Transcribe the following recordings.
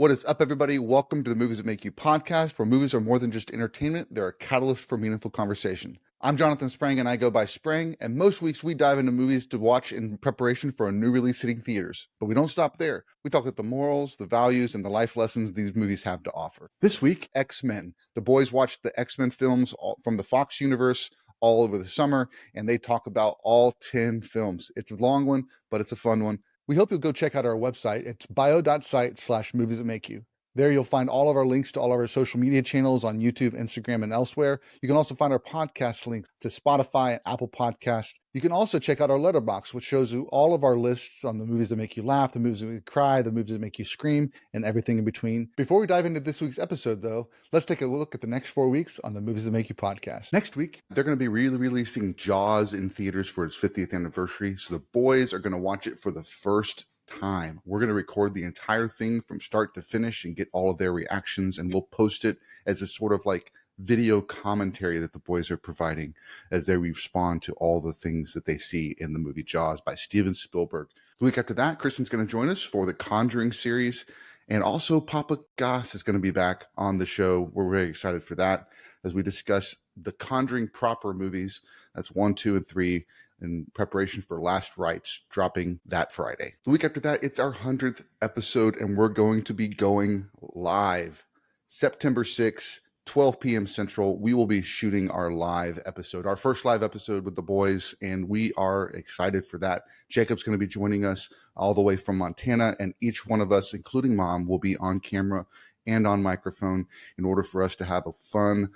What is up, everybody? Welcome to the Movies That Make You podcast, where movies are more than just entertainment. They're a catalyst for meaningful conversation. I'm Jonathan Sprang, and I go by Sprang, and most weeks we dive into movies to watch in preparation for a new release hitting theaters. But we don't stop there. We talk about the morals, the values, and the life lessons these movies have to offer. This week, X-Men. The boys watched the X-Men films from the Fox universe all over the summer, and they talk about all 10 films. It's a long one, but it's a fun one. We hope you'll go check out our website. It's bio.site/movies that make you. There you'll find all of our links to all of our social media channels on YouTube, Instagram, and elsewhere. You can also find our podcast links to Spotify and Apple Podcasts. You can also check out our letterbox, which shows you all of our lists on the movies that make you laugh, the movies that make you cry, the movies that make you scream, and everything in between. Before we dive into this week's episode, though, let's take a look at the next 4 weeks on the Movies That Make You podcast. Next week, they're going to be releasing Jaws in theaters for its 50th anniversary, so the boys are going to watch it for the first time. We're going to record the entire thing from start to finish and get all of their reactions, and we'll post it as a sort of like video commentary that the boys are providing as they respond to all the things that they see in the movie Jaws by Steven Spielberg. The week after that, Kristen's going to join us for the Conjuring series, and also Papa Goss is going to be back on the show. We're very excited for that as we discuss the Conjuring proper movies. That's 1, 2, and 3 in preparation for Last Rites dropping that Friday. The week after that, it's our 100th episode, and we're going to be going live September 6th, 12 p.m. Central. We will be shooting our live episode, our first live episode with the boys, and we are excited for that. Jacob's going to be joining us all the way from Montana, and each one of us, including Mom, will be on camera and on microphone in order for us to have a fun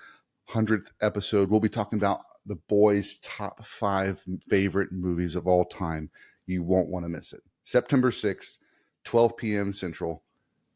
100th episode. We'll be talking about the boys' top 5 favorite movies of all time. You won't want to miss it. September 6th, 12 p.m. Central.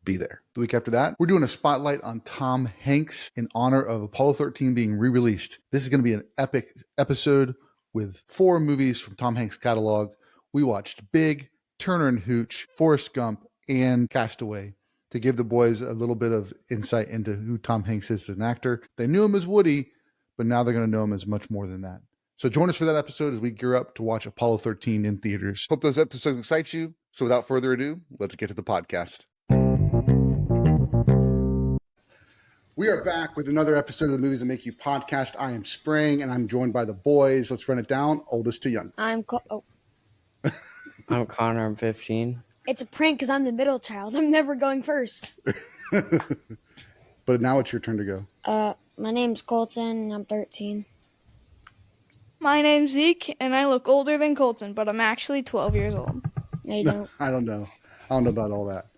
Be there. The week after that, we're doing a spotlight on Tom Hanks in honor of Apollo 13 being re-released. This is going to be an epic episode with 4 movies from Tom Hanks' catalog. We watched Big, Turner and Hooch, Forrest Gump, and Castaway to give the boys a little bit of insight into who Tom Hanks is as an actor. They knew him as Woody, but now they're going to know him as much more than that. So join us for that episode as we gear up to watch Apollo 13 in theaters. Hope those episodes excite you. So without further ado, let's get to the podcast. We are back with another episode of the Movies That Make You podcast. I am Sprang, and I'm joined by the boys. Let's run it down, oldest to youngest. I'm Connor. I'm 15. It's a prank because I'm the middle child. I'm never going first. But now it's your turn to go. My name's Colton, and I'm 13. My name's Zeke, and I look older than Colton, but I'm actually 12 years old. No, you don't. I don't know. I don't know about all that.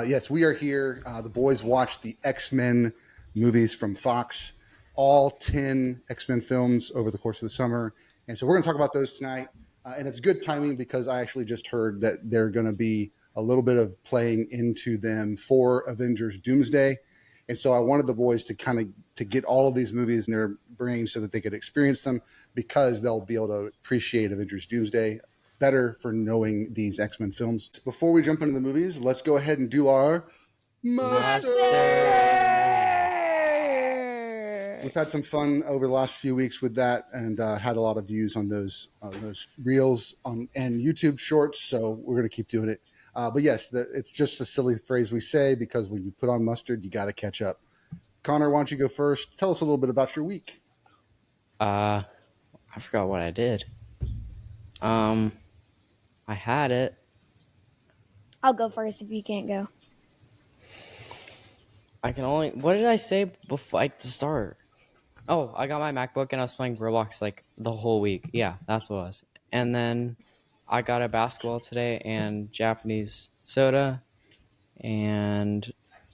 Yes, we are here. The boys watched the X-Men movies from Fox, all 10 X-Men films over the course of the summer. And so we're going to talk about those tonight. And it's good timing because I actually just heard that they're going to be a little bit of playing into them for Avengers Doomsday. And so I wanted the boys to to get all of these movies in their brains so that they could experience them, because they'll be able to appreciate Avengers Doomsday better for knowing these X-Men films. Before we jump into the movies, let's go ahead and do our Muster. We've had some fun over the last few weeks with that, and had a lot of views on those reels and YouTube shorts, so we're going to keep doing it. But yes, it's just a silly phrase we say because when you put on mustard, you got to catch up. Connor, why don't you go first? Tell us a little bit about your week. I forgot what I did. I had it. I'll go first if you can't go. I can only... What did I say before to start? Oh, I got my MacBook and I was playing Roblox like the whole week. Yeah, that's what it was. And then I got a basketball today and Japanese soda. And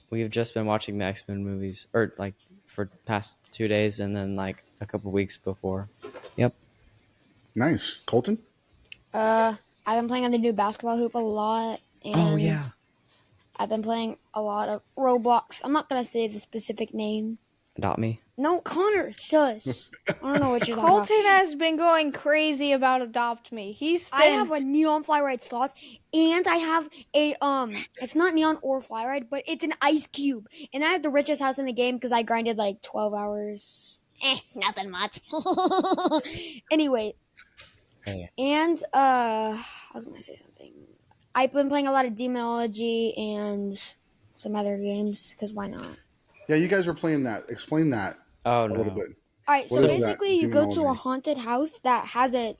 we've just been watching the X-Men movies, or like for past 2 days and then like a couple weeks before. Yep. Nice. Colton? I've been playing on the new basketball hoop a lot. And Oh, yeah. I've been playing a lot of Roblox. I'm not going to say the specific name. Adopt me. No, Connor, shush. I don't know what you're talking about. Colton has been going crazy about Adopt Me. I have a neon fly ride sloth, and I have a it's not neon or fly ride, but it's an ice cube. And I have the richest house in the game because I grinded like 12 hours. Nothing much. Anyway. Hey. And I was gonna say something. I've been playing a lot of demonology, and some other games because why not? Yeah, you guys were playing that. Explain that Oh a little no. bit. All right, What so is that basically you go to a demonology? haunted house that has a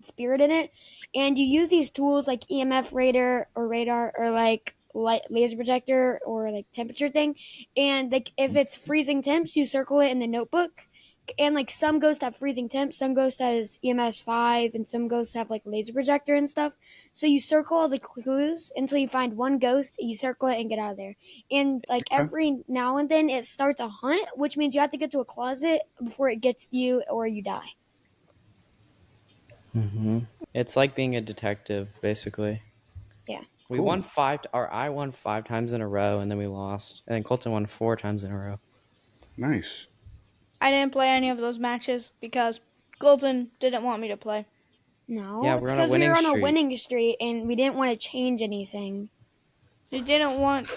spirit in it, and you use these tools like EMF radar or like laser projector or like temperature thing, and like if it's freezing temps, you circle it in the notebook. And like some ghosts have freezing temps, some ghosts has EMS 5, and some ghosts have like laser projector and stuff. So you circle all the clues until you find one ghost, you circle it and get out of there. And like Okay. every now and then it starts a hunt, which means you have to get to a closet before it gets to you or you die. It's like being a detective, basically. Yeah. We Cool. won I won 5 times in a row, and then we lost. And then Colton won 4 times in a row. Nice. I didn't play any of those matches because Colton didn't want me to play. No, Yeah, it's we're on a because we winning were on a streak. winning streak and we didn't want to change anything. You didn't want.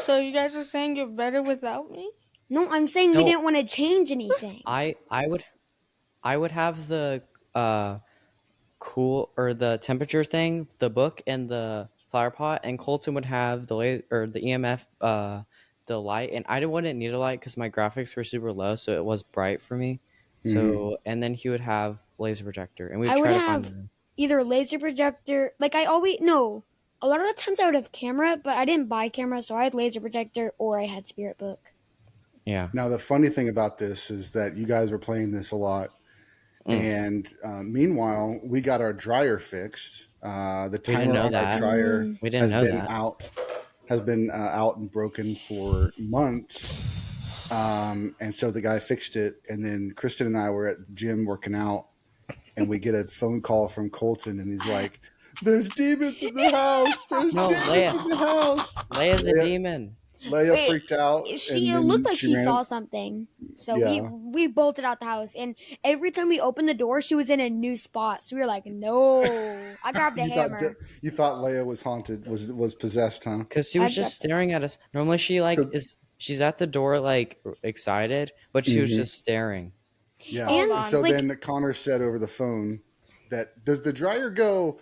So you guys are saying you're better without me? No, I'm saying we No. didn't want to change anything. I would have the cool or the temperature thing, the book, and the flower pot, and Colton would have the the EMF, the light, and I wouldn't need a light because my graphics were super low, so it was bright for me. So and then he would have laser projector, and we I would would try to find have them. either laser projector, like I always, no, a lot of the times I would have camera, but I didn't buy camera, so I had laser projector or I had spirit book. Yeah. Now the funny thing about this is that you guys were playing this a lot, and meanwhile we got our dryer fixed. The We didn't timer know on our that. dryer We didn't has know been that. out and broken for months. And so the guy fixed it, and then Kristen and I were at the gym working out, and we get a phone call from Colton, and he's like, "There's demons in the house. There's No, demons Leia. in the house." Leia's a Leia- demon. Leia Wait, freaked out. She and then looked like she ran saw something, so Yeah. we bolted out the house, and every time we opened the door, she was in a new spot. So we were like, "No!" I grabbed a hammer. You thought Leia was haunted, was possessed, huh? Because she was just staring at us. Normally she she's at the door like excited, but she was Mhm. just staring. Yeah. And, And so like- then Connor said over the phone that, "Does the dryer go?"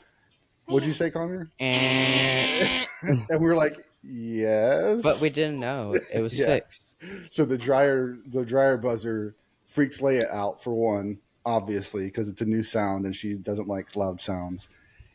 What'd you say, Connor? And And we were like, "Yes." but we didn't know it was Yeah. fixed. So the dryer buzzer freaked Leia out for one, obviously, because it's a new sound and she doesn't like loud sounds.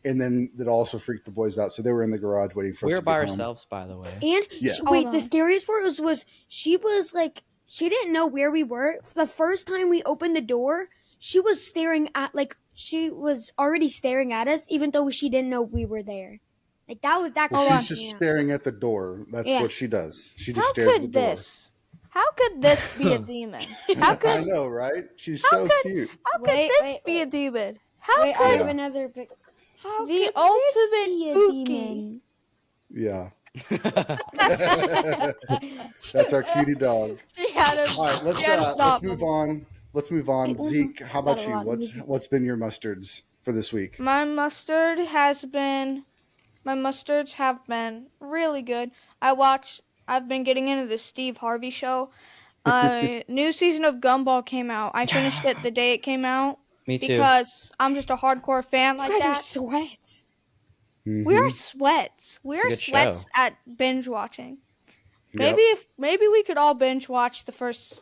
And then it also freaked the boys out. So they were in the garage waiting for We us were to by get home. ourselves, by the way. And Yeah. wait, Hold the on. scariest part was she was like she didn't know where we were. For the first time we opened the door, she was staring at she was already staring at us, even though she didn't know we were there. Like that was that. Well, hold she's on. just Yeah. staring at the door. That's Yeah. what she does. She just How stares at the could door. How could this be a demon? How I could know, right? She's How so could- cute. Wait, this be a demon? How Wait, I could have Yeah. another pic. How The could ultimate this be a spooky. demon? Yeah. That's our cutie dog. She had to, All right, she had to let's stop move him. on. Let's move on. Wait, Zeke, how about got a you? lot of movies. What's been your mustards for this week? My mustards have been really good. I've been getting into the Steve Harvey show. New season of Gumball came out. I finished it the day it came out Me too. because I'm just a hardcore fan You like guys are that. sweats. We are sweats. We It's a are good sweats show. at binge watching. Yep. Maybe we could all binge watch the first,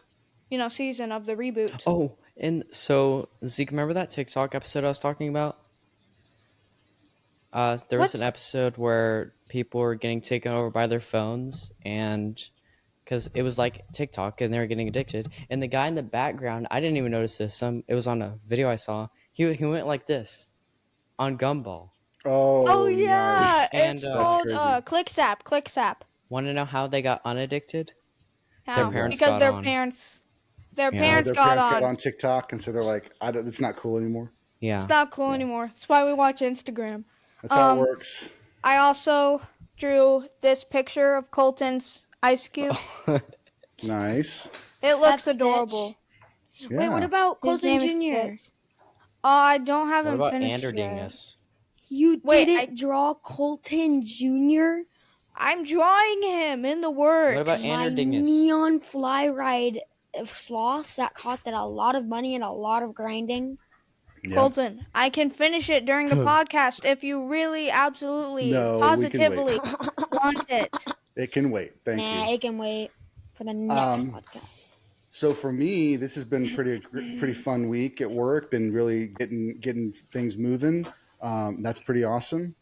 season of the reboot. Oh, and so Zeke, remember that TikTok episode I was talking about? There was What? an episode where people were getting taken over by their phones, and because it was like TikTok, and they were getting addicted. And the guy in the background, I didn't even notice this. It was on a video I saw. He went like this on Gumball. Oh yeah, nice. And, it's that's called ClickSap. Want to know how they got unaddicted? How? parents Because got their on. parents, Yeah. parents Their got parents on. got on TikTok, and so they're like, "It's not cool anymore." Yeah. It's not cool anymore. That's why we watch Instagram. That's how it works. I also drew this picture of Colton's ice cube. Nice. It looks That's adorable. Yeah. Wait, what about His Colton name is Jr.? Stitch. I don't have What him about finished yet. Anderdingus? You Wait, didn't draw Colton Jr.? I'm drawing him in the works. What about My Anderdingus? neon fly ride sloth that costed a lot of money and a lot of grinding. Yeah. Colton, I can finish it during the podcast if you really, absolutely, No, we can wait. positively want it. It can wait. Thank Nah, you. it can wait for the next Um, podcast. So for me, this has been pretty fun week at work. Been really getting things moving. That's pretty awesome.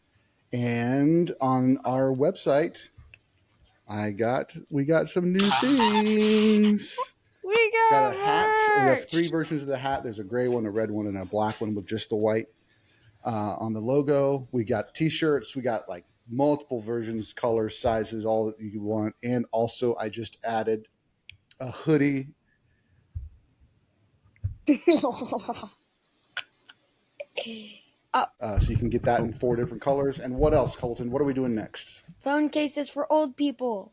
And on our website, we got some new things. We Got got a hat. We have 3 merch. versions of the hat. There's a gray one, a red one, and a black one with just the white on the logo. We got T-shirts. We got like multiple versions, colors, sizes, all that you want. And also, I just added a hoodie. So you can get that in 4 different colors. And what else, Colton? What are we doing next? Phone cases for old people.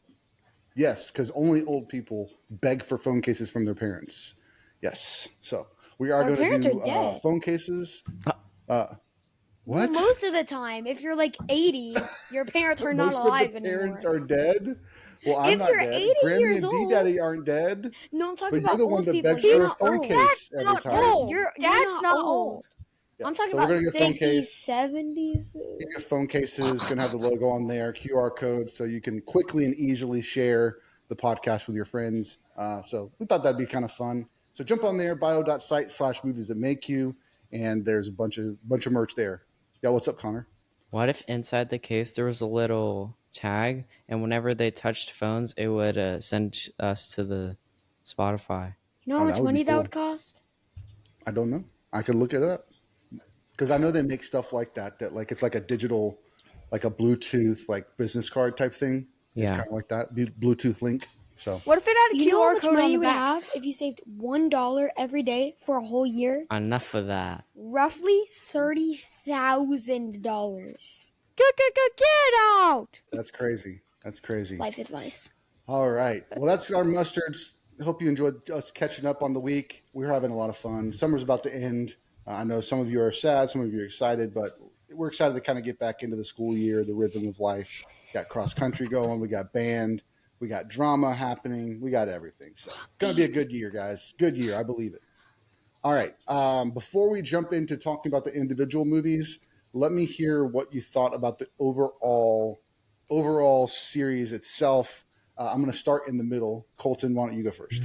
Yes, because only old people beg for phone cases from their parents. Yes. So we are Their going to parents do are dead. phone cases. Well, What? most of the time, if you're like 80, your parents are not Most of alive the anymore. parents are dead. Well, I'm If not you're dead. 80 Grammy years and old- D-Daddy aren't dead. No, I'm But talking you're about the one old that people. begs You're for a not phone old. case every Not time. old. You're Dad's not not old. old. Yeah. I'm talking So we're about gonna get phone 60s, case. 70s. Your phone cases going to have the logo on there, QR code, so you can quickly and easily share the podcast with your friends. So we thought that'd be kind of fun. So jump on there, bio.site/movies that make you, and there's a bunch of merch there. Yeah, what's up, Connor? What if inside the case there was a little tag, and whenever they touched phones, it would send us to the Spotify? You know how Oh, much that would be money that cool. would cost? I don't know. I could look it up because I know they make stuff like that. That like it's like a digital, like a Bluetooth like business card type thing. It's Yeah. kind of like that Bluetooth link. So What if it had a Do you know how QR much code money on you the would back? have if you saved $1 every day for a whole year? Enough of that. Roughly $30,000. Get out! that's crazy. That's crazy. Life advice. All right. Well, that's our mustards. Hope you enjoyed us catching up on the week. We're having a lot of fun. Summer's about to end. I know some of you are sad, some of you are excited, but we're excited to kind of get back into the school year, the rhythm of life. Got cross country going. We got band. We got drama happening. We got everything. So it's going to be a good year, guys. Good year. I believe it. All right. Before we jump into talking about the individual movies, let me hear what you thought about the overall series itself. I'm going to start in the middle. Colton, why don't you go first?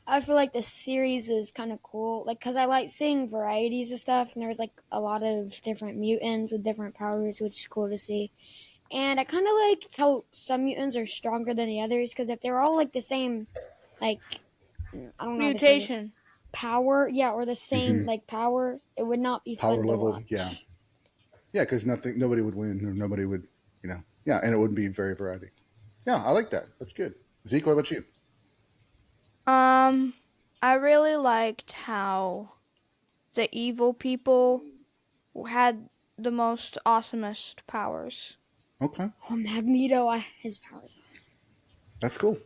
I feel like the series is kind of cool, like, because I like seeing varieties of stuff, and there's like a lot of different mutants with different powers, which is cool to see. And I kind of like how some mutants are stronger than the others, because if they're all like the same, like, I don't know how to say this, Mutation. power, yeah, or the same like power, it would not be Power fun to level, watch. yeah. Yeah, because nobody would win or nobody would, yeah, and it wouldn't be very variety. Yeah, I like that. That's good. Zeke, what about you? I really liked how the evil people had the most awesomest powers. Okay, Oh, Magneto, his power's awesome. that's cool.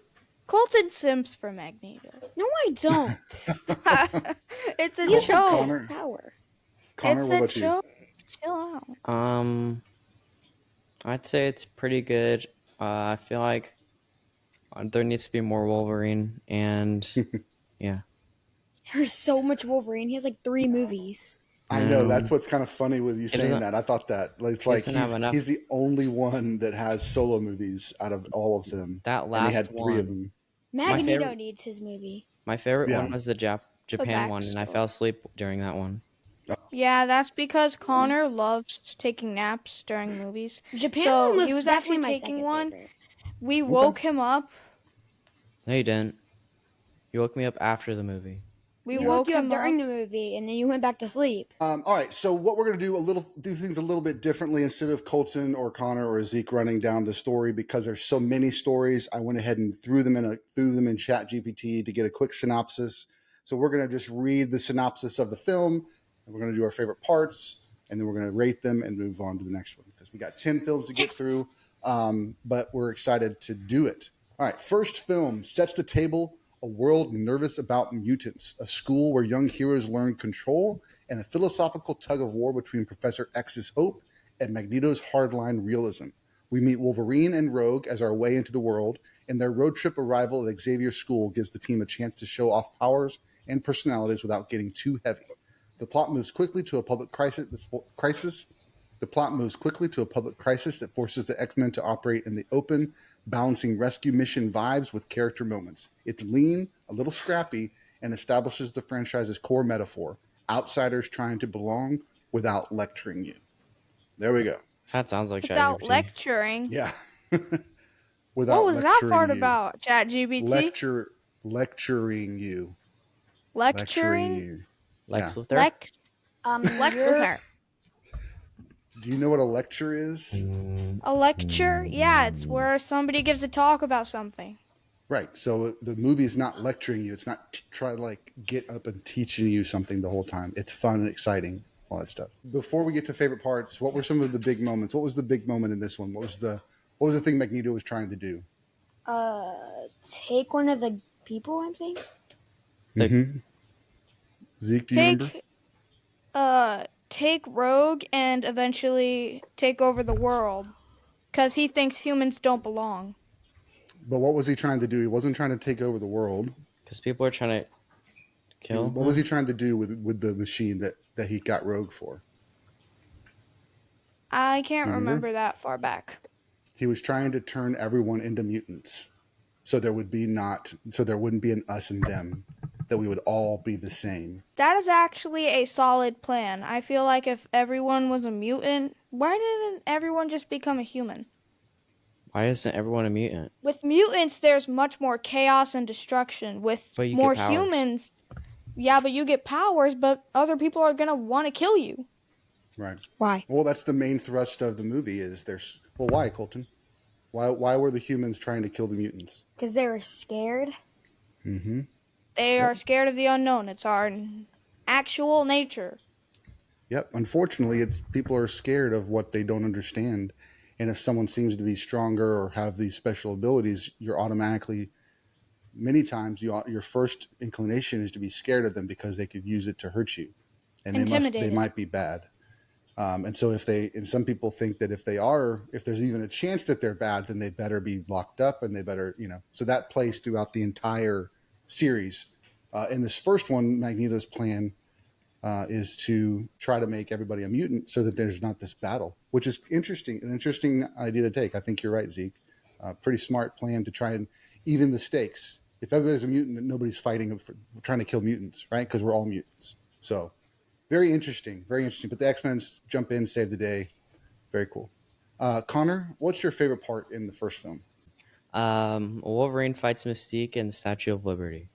Colton simps for Magneto. No, I don't. It's a Cool. joke. Connor. Power. Connor, It's what a about you? joke. Chill out. I'd say it's pretty good. I feel like there needs to be more Wolverine, and yeah. There's so much Wolverine. He has like 3 movies. I know that's what's kind of funny with you saying doesn't- that. I thought that it's he like doesn't have enough. he's the only one that has solo movies out of all of them. That And last he had 3 of one. them. Magneto favorite- needs his movie. My favorite Yeah. one was the Japan one, and I backstory. fell asleep during that one. Yeah, that's because Connor loves taking naps during movies. Japan So, one was he was definitely actually my taking second one. favorite. We woke him up. No, you didn't. You woke me up after the movie. We We woke woke you up him during up. the movie, and then you went back to sleep. All right, so what we're going to do things a little bit differently. Instead of Colton or Connor or Zeke running down the story, because there's so many stories, I went ahead and threw them in Chat GPT to get a quick synopsis. So we're going to just read the synopsis of the film, and we're going to do our favorite parts, and then we're going to rate them and move on to the next one because we got 10 films to get through, but we're excited to do it. All right, first film sets the table. A world nervous about mutants, a school where young heroes learn control, and a philosophical tug of war between Professor X's hope and Magneto's hardline realism. We meet Wolverine and Rogue as our way into the world, and their road trip arrival at Xavier's school gives the team a chance to show off powers and personalities without getting too heavy. The plot moves quickly to a public crisis The plot moves quickly to a public crisis that forces the X-Men to operate in the open, balancing rescue mission vibes with character moments. It's lean, a little scrappy, and establishes the franchise's core metaphor: outsiders trying to belong without lecturing you. There we go. That sounds like Without ChatGPT. lecturing. Yeah. What Without was that lecturing part you. about, ChatGPT? Lecturing you. Lecturing? you. Lex Yeah. Luthor. Lex You're Luthor. Do you know what a lecture is? A lecture? Yeah, it's where somebody gives a talk about something. Right. So the movie is not lecturing you. It's not try to like get up and teaching you something the whole time. It's fun and exciting, all that stuff. Before we get to favorite parts, what were some of the big moments? What was the big moment in this one? What was the thing Magneto was trying to do? take one of the people, I'm saying. Mm-hmm. Zeke, do you remember? Take Rogue and eventually take over the world. Because he thinks humans don't belong. But what was he trying to do? He wasn't trying to take over the world. Because people are trying to kill. What was he trying to do with the machine that he got Rogue for? I can't remember that far back. He was trying to turn everyone into mutants. So there wouldn't be an us and them, that we would all be the same. That is actually a solid plan. I feel like if everyone was a mutant, why didn't everyone just become a human? Why isn't everyone a mutant? With mutants, there's much more chaos and destruction. With But you more get powers. humans, yeah, but you get powers, but other people are going to want to kill you. Right. Why? Well, that's the main thrust of the movie is why, Colton? Why were the humans trying to kill the mutants? Because they were scared. Mm-hmm. They are scared of the unknown. It's our actual nature. Yep. Unfortunately, people are scared of what they don't understand. And if someone seems to be stronger or have these special abilities, you're automatically, many times, your first inclination is to be scared of them because they could use it to hurt you. And they might be bad. And so and some people think that if there's even a chance that they're bad, then they better be locked up and they better, so that plays throughout the entire series. In this first one, Magneto's plan is to try to make everybody a mutant so that there's not this battle, which is an interesting idea to take. I think you're right, Zeke. Pretty smart plan to try and even the stakes. If everybody's a mutant, nobody's fighting for trying to kill mutants, right? Because we're all mutants. So very interesting, very interesting. But the X-Men jump in, save the day. Very cool. Connor, what's your favorite part in the first film? Wolverine fights Mystique and Statue of Liberty.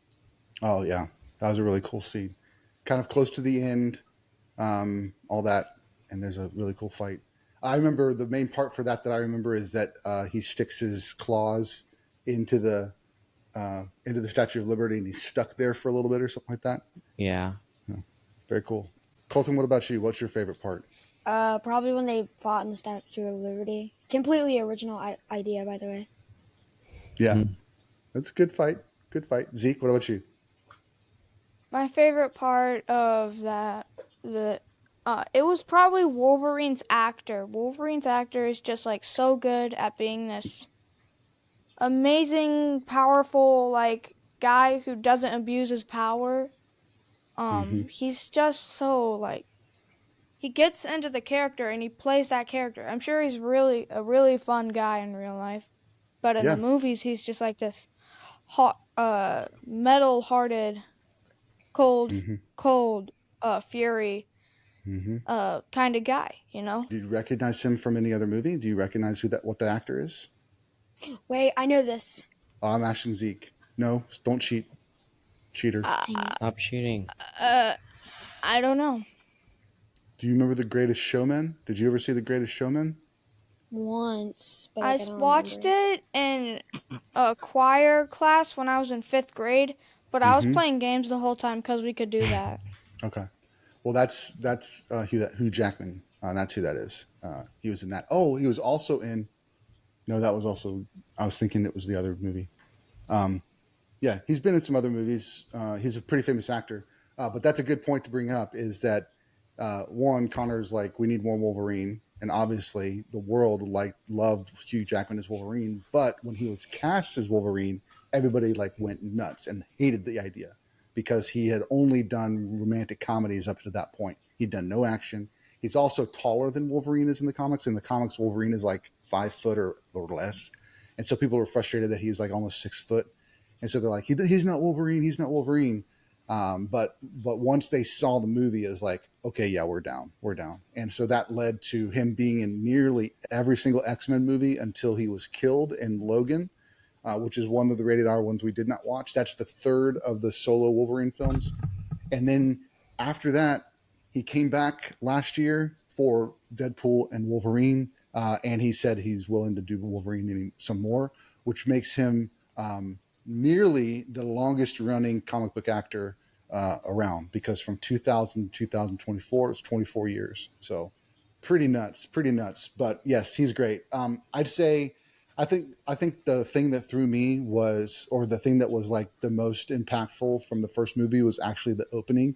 Oh, yeah. That was a really cool scene. Kind of close to the end, all that, and there's a really cool fight. I remember the main part for that I remember is that he sticks his claws into the Statue of Liberty, and he's stuck there for a little bit or something like that. Yeah. Very cool. Colton, what about you? What's your favorite part? Probably when they fought in the Statue of Liberty. Completely original idea, by the way. Yeah, That's a good fight. Good fight. Zeke, what about you? My favorite part of that, it was probably Wolverine's actor. Wolverine's actor is just like so good at being this amazing, powerful guy who doesn't abuse his power. He's just so he gets into the character and he plays that character. I'm sure he's a really fun guy in real life, but in the movies he's just like this metal-hearted, cold fury kind of guy, Do you recognize him from any other movie? Do you recognize what the actor is? Wait, I know this. Oh, I'm asking Zeke. No, don't cheat. Cheater. Stop cheating. I don't know. Do you remember The Greatest Showman? Did you ever see The Greatest Showman? Once, but I don't watched remember. it in a choir class when I was in 5th grade, but I was playing games the whole time because we could do that. Okay. Well, that's Hugh Jackman. That's who that is. He was in that. Oh, he was also in. No, that was also. I was thinking it was the other movie. Yeah, he's been in some other movies. He's a pretty famous actor. But that's a good point to bring up. Is that one? Connor's like, we need more Wolverine, and obviously the world loved Hugh Jackman as Wolverine. But when he was cast as Wolverine, everybody went nuts and hated the idea, because he had only done romantic comedies up to that point. He'd done no action. He's also taller than Wolverine is in the comics. In the comics, Wolverine is like 5 foot or less. And so people were frustrated that he's like almost 6 foot. And so they're like, he's not Wolverine. He's not Wolverine. But once they saw the movie, it was like, okay, yeah, we're down. And so that led to him being in nearly every single X-Men movie until he was killed in Logan, which is one of the rated R ones we did not watch. That's the third of the solo Wolverine films. And then after that, he came back last year for Deadpool and Wolverine, and he said he's willing to do Wolverine some more, which makes him nearly the longest running comic book actor around, because from 2000 to 2024 it's 24 years. So pretty nuts. But yes, he's great. I'd say I think the thing that threw me was, or the thing that was like the most impactful from the first movie, was actually the opening,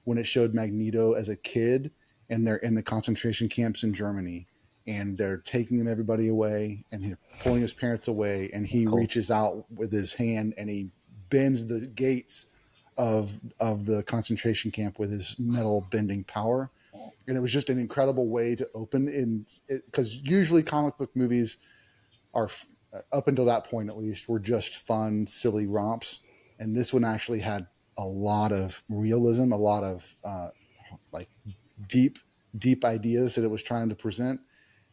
when it showed Magneto as a kid and they're in the concentration camps in Germany, and they're taking everybody away, and he's pulling his parents away, and he reaches out with his hand and he bends the gates of the concentration camp with his metal bending power. And it was just an incredible way to open, because usually comic book movies are, up until that point at least, were just fun, silly romps. And this one actually had a lot of realism, a lot of like deep ideas that it was trying to present.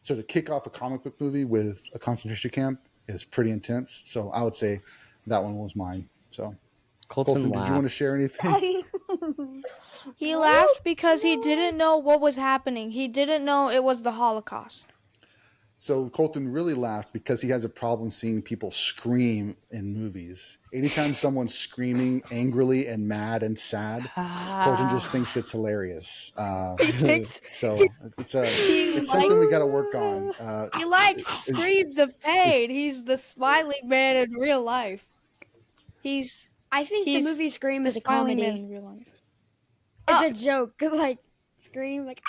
So to kick off a comic book movie with a concentration camp is pretty intense. So I would say that one was mine. So Colton, did you want to share anything? He laughed because he didn't know what was happening. He didn't know it was the Holocaust. So Colton really laughed because he has a problem seeing people scream in movies. Anytime someone's screaming angrily and mad and sad, Colton just thinks it's hilarious. He thinks so it's something we got to work on. He likes screams of pain. He's the smiling man in real life. I think the movie Scream is a comedy. Man in real life. It's a joke. Like, Scream, like,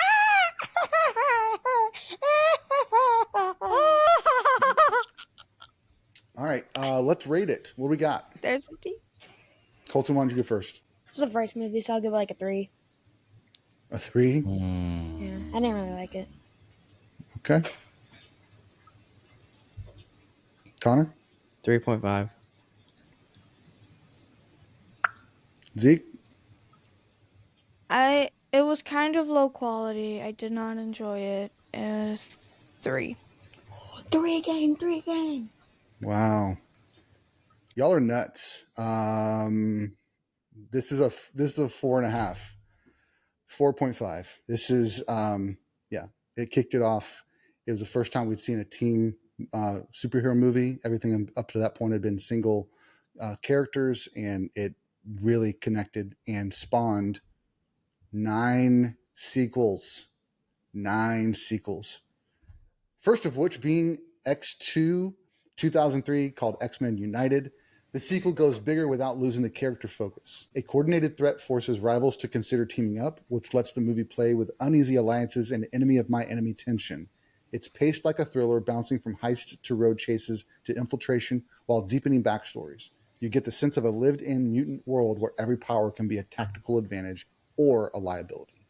All right, let's rate it. What do we got? There's a key. Colton, why don't you go first? It's the first movie, so I'll give it like a 3. A 3? Yeah, I didn't really like it. Okay. Connor? 3.5. Zeke? It was kind of low quality. I did not enjoy it. 3. 3 again. Wow. Y'all are nuts. This is a 4.5. 4.5. This is it kicked it off. It was the first time we'd seen a team superhero movie. Everything up to that point had been single characters, and it really connected and spawned 9 sequels. 9 sequels. First of which being X2 2003, called X-Men United. The sequel goes bigger without losing the character focus. A coordinated threat forces rivals to consider teaming up, which lets the movie play with uneasy alliances and enemy of my enemy tension. It's paced like a thriller, bouncing from heist to road chases to infiltration while deepening backstories. You get the sense of a lived-in mutant world where every power can be a tactical advantage or a liability.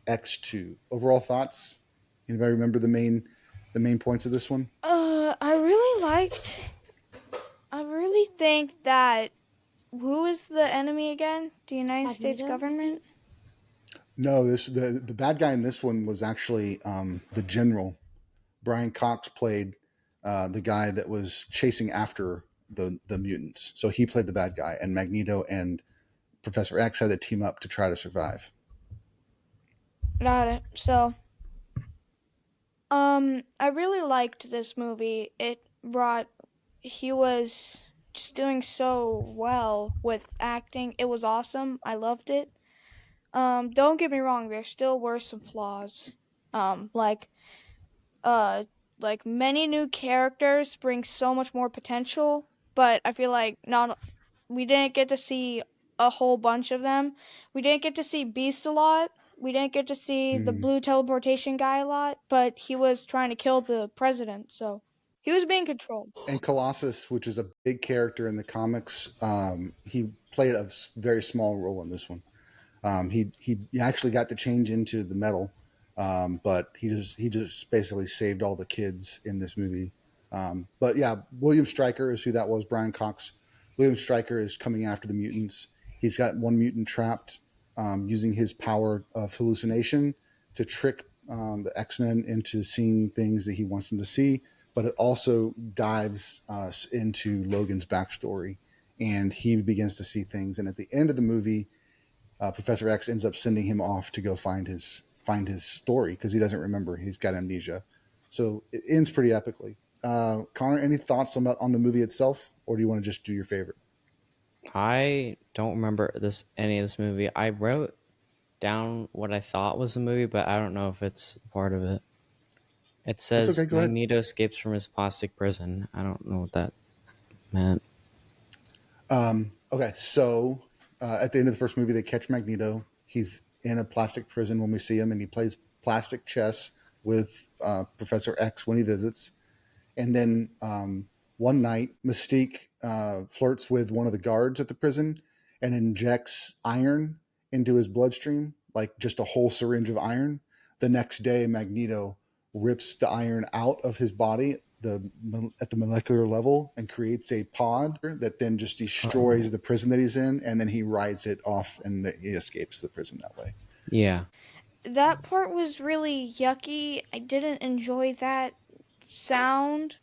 X2. Overall thoughts? Anybody remember the main points of this one? I really think that, who is the enemy again? The United States government? No, the bad guy in this one was actually the general. Brian Cox played the guy that was chasing after the mutants. So he played the bad guy, and Magneto and Professor X had to team up to try to survive. Got it. So, I really liked this movie. He was just doing so well with acting. It was awesome. I loved it. Don't get me wrong, there still were some flaws. Like many new characters bring so much more potential, but I feel like we didn't get to see a whole bunch of them. We didn't get to see Beast a lot. We didn't get to see the blue teleportation guy a lot, but he was trying to kill the president, so he was being controlled. And Colossus, which is a big character in the comics, he played a very small role in this one. He actually got to change into the metal But he just basically saved all the kids in this movie. But yeah, William Stryker is who that was. Brian Cox. William Stryker is coming after the mutants. He's got one mutant trapped, using his power of hallucination to trick the X-Men into seeing things that he wants them to see. But it also dives us into Logan's backstory, and he begins to see things. And at the end of the movie, Professor X ends up sending him off to go find his story because he doesn't remember. He's got amnesia. So it ends pretty epically. Connor, any thoughts on the movie itself, or do you want to just do your favorite? I don't remember any of this movie. I wrote down what I thought was the movie, but I don't know if it's part of it. It says okay, go ahead. Magneto escapes from his plastic prison. I don't know what that meant. Okay, so at the end of the first movie, they catch Magneto. He's in a plastic prison when we see him, and he plays plastic chess with Professor X when he visits. And then one night, Mystique flirts with one of the guards at the prison and injects iron into his bloodstream, like just a whole syringe of iron. The next day, Magneto rips the iron out of his body at the molecular level and creates a pod that then just destroys the prison that he's in, and then he rides it off and he escapes the prison that way. Yeah. That part was really yucky. I didn't enjoy that sound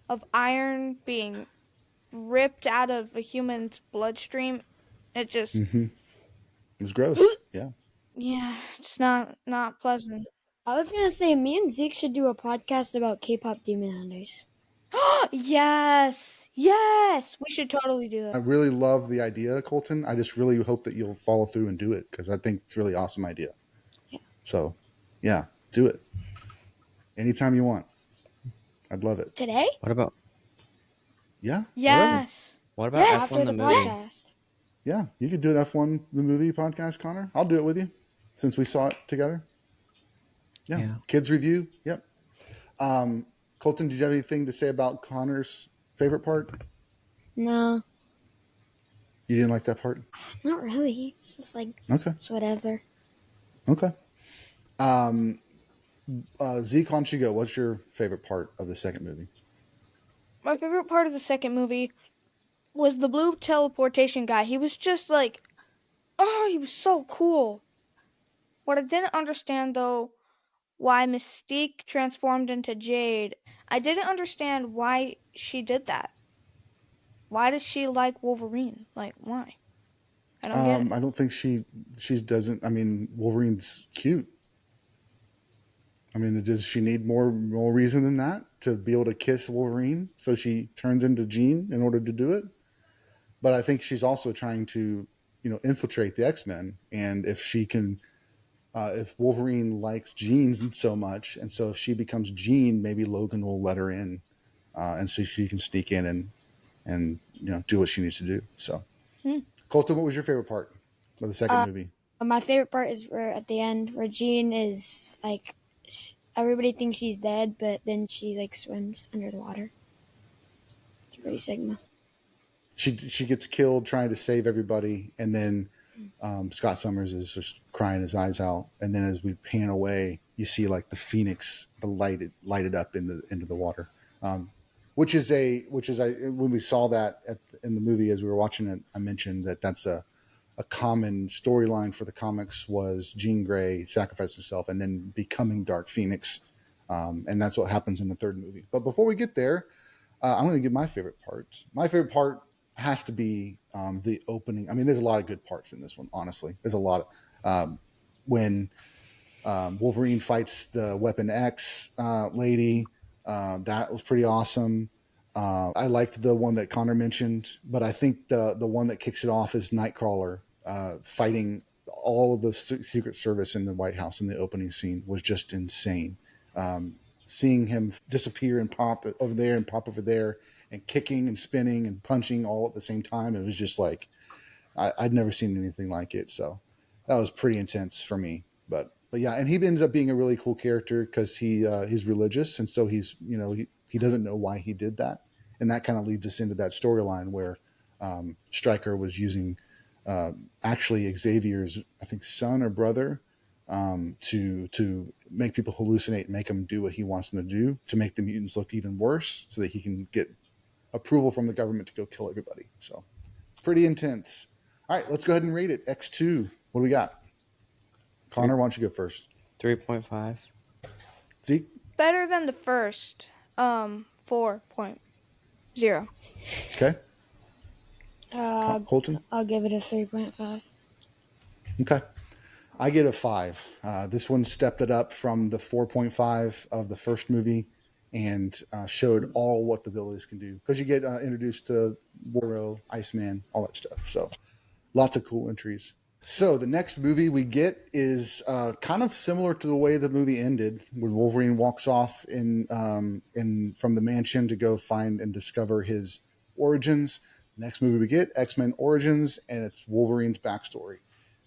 of iron being ripped out of a human's bloodstream. It just It was gross. Yeah. Yeah, it's not pleasant. I was gonna say, me and Zeke should do a podcast about K-pop Demon Hunters. Yes, we should totally do I it. really love the idea, Colton. I just really hope that you'll follow through and do it because I think it's a really awesome idea. Yeah. So, yeah, do it anytime you want. I'd love it. Today? What about Yeah. Whatever. Yes. what about Yes. F1 After the the movie? podcast. Yeah, you could do an F1 the movie podcast, Connor. I'll do it with you since we saw it together. Yeah. Kids review. Yep. Colton, did you have anything to say about Connor's favorite part? No, You didn't like that part? not really. It's just like, Okay. it's whatever. Okay. Zeke, why don't you go? What's your favorite part of the second movie? My favorite part of the second movie was the blue teleportation guy. He was just like, oh, he was so cool. What I didn't understand though, why Mystique transformed into Jade. I didn't understand why she did that. Why does she like Wolverine? Like, why? I don't get it. I don't think she doesn't. I mean, Wolverine's cute. I mean, does she need more reason than that to be able to kiss Wolverine? So she turns into Jean in order to do it. But I think she's also trying to, infiltrate the X-Men. And if she can, if Wolverine likes Jean so much, and so if she becomes Jean, maybe Logan will let her in, and so she can sneak in and do what she needs to do. So, Colton, what was your favorite part of the second movie? My favorite part is where at the end, where Jean is like, everybody thinks she's dead, but then she like swims under the water. It's pretty Sigma. She gets killed trying to save everybody, and then Scott Summers is just crying his eyes out. And then as we pan away, you see like the Phoenix, lighted up into the water. Which is when we saw that in the movie as we were watching it, I mentioned that that's a common storyline for the comics was Jean Grey sacrificing herself and then becoming Dark Phoenix, and that's what happens in the third movie. But before we get there, I'm going to give my favorite parts. My favorite part has to be the opening. I mean, there's a lot of good parts in this one. Honestly, there's a lot of when Wolverine fights the Weapon X lady. That was pretty awesome. I liked the one that Connor mentioned, but I think the one that kicks it off is Nightcrawler fighting all of the Secret Service in the White House in the opening scene was just insane. Seeing him disappear and pop over there and pop over there and kicking and spinning and punching all at the same time, it was just like I'd never seen anything like it. So that was pretty intense for me. But yeah, and he ended up being a really cool character because he's religious, and so he's he doesn't know why he did that, and that kind of leads us into that storyline where Stryker was using actually Xavier's, I think, son or brother to make people hallucinate, make them do what he wants them to do, to make the mutants look even worse, so that he can get approval from the government to go kill everybody. So pretty intense. All right, let's go ahead and rate it. X2. What do we got? Connor, why don't you go first? 3.5. Zeke? Better than the first. 4.0. Okay. Colton? I'll give it a 3.5. Okay. I get a 5. This one stepped it up from the 4.5 of the first movie and showed all what the abilities can do. Because you get introduced to Warrow, Iceman, all that stuff. So lots of cool entries. So the next movie we get is kind of similar to the way the movie ended, when Wolverine walks off from the mansion to go find and discover his origins. Next movie we get, X-Men Origins, and it's Wolverine's backstory.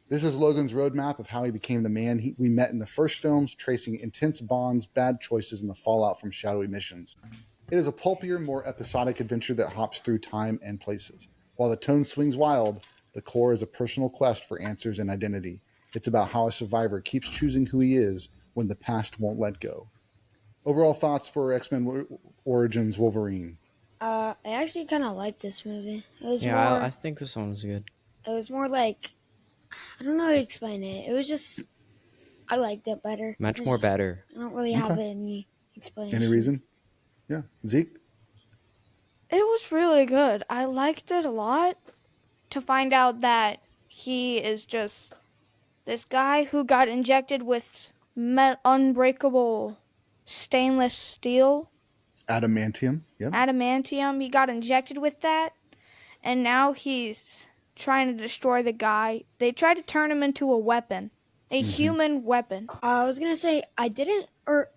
This is Logan's roadmap of how he became the man we met in the first films, tracing intense bonds, bad choices, and the fallout from shadowy missions. It is a pulpier, more episodic adventure that hops through time and places. While the tone swings wild, the core is a personal quest for answers and identity. It's about how a survivor keeps choosing who he is when the past won't let go. Overall thoughts for X-Men Origins Wolverine? I actually kind of like this movie. It was I think this one was good. It was more like, I don't know how to explain it. It was just, I liked it better. Much more better. I don't really have any explanation. Any reason? Yeah. Zeke? It was really good. I liked it a lot. To find out that he is just this guy who got injected with unbreakable stainless steel. Adamantium. Yep. Adamantium. He got injected with that. And now he's trying to destroy the guy. They tried to turn him into a weapon. A human weapon. I was going to say, I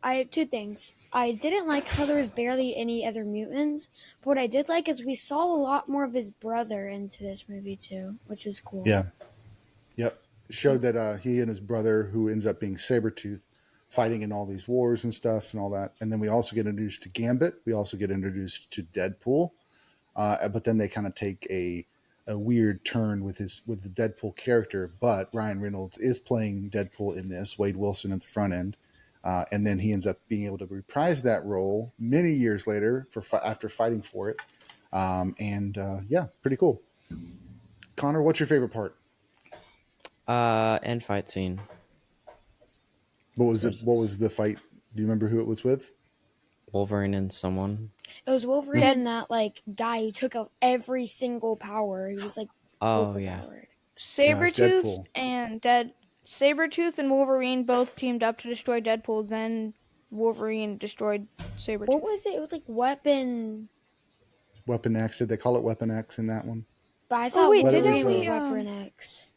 have two things. I didn't like how there was barely any other mutants, but what I did like is we saw a lot more of his brother into this movie too, which is cool. Yeah. Yep. It showed that he and his brother, who ends up being Sabretooth, fighting in all these wars and stuff and all that. And then we also get introduced to Gambit. We also get introduced to Deadpool. But then they kind of take a weird turn with the Deadpool character. But Ryan Reynolds is playing Deadpool in this, Wade Wilson at the front end. And then he ends up being able to reprise that role many years later after fighting for it. Yeah, pretty cool. Connor, what's your favorite part? End fight scene. What was the fight? Do you remember who it was with? Wolverine and someone. It was Wolverine and that guy who took out every single power. He was overpowered. Yeah. Sabretooth and Wolverine both teamed up to destroy Deadpool. Then Wolverine destroyed Sabretooth. What was it? It was Weapon X. Did they call it Weapon X in that one? But I thought Wolverine was Weapon X.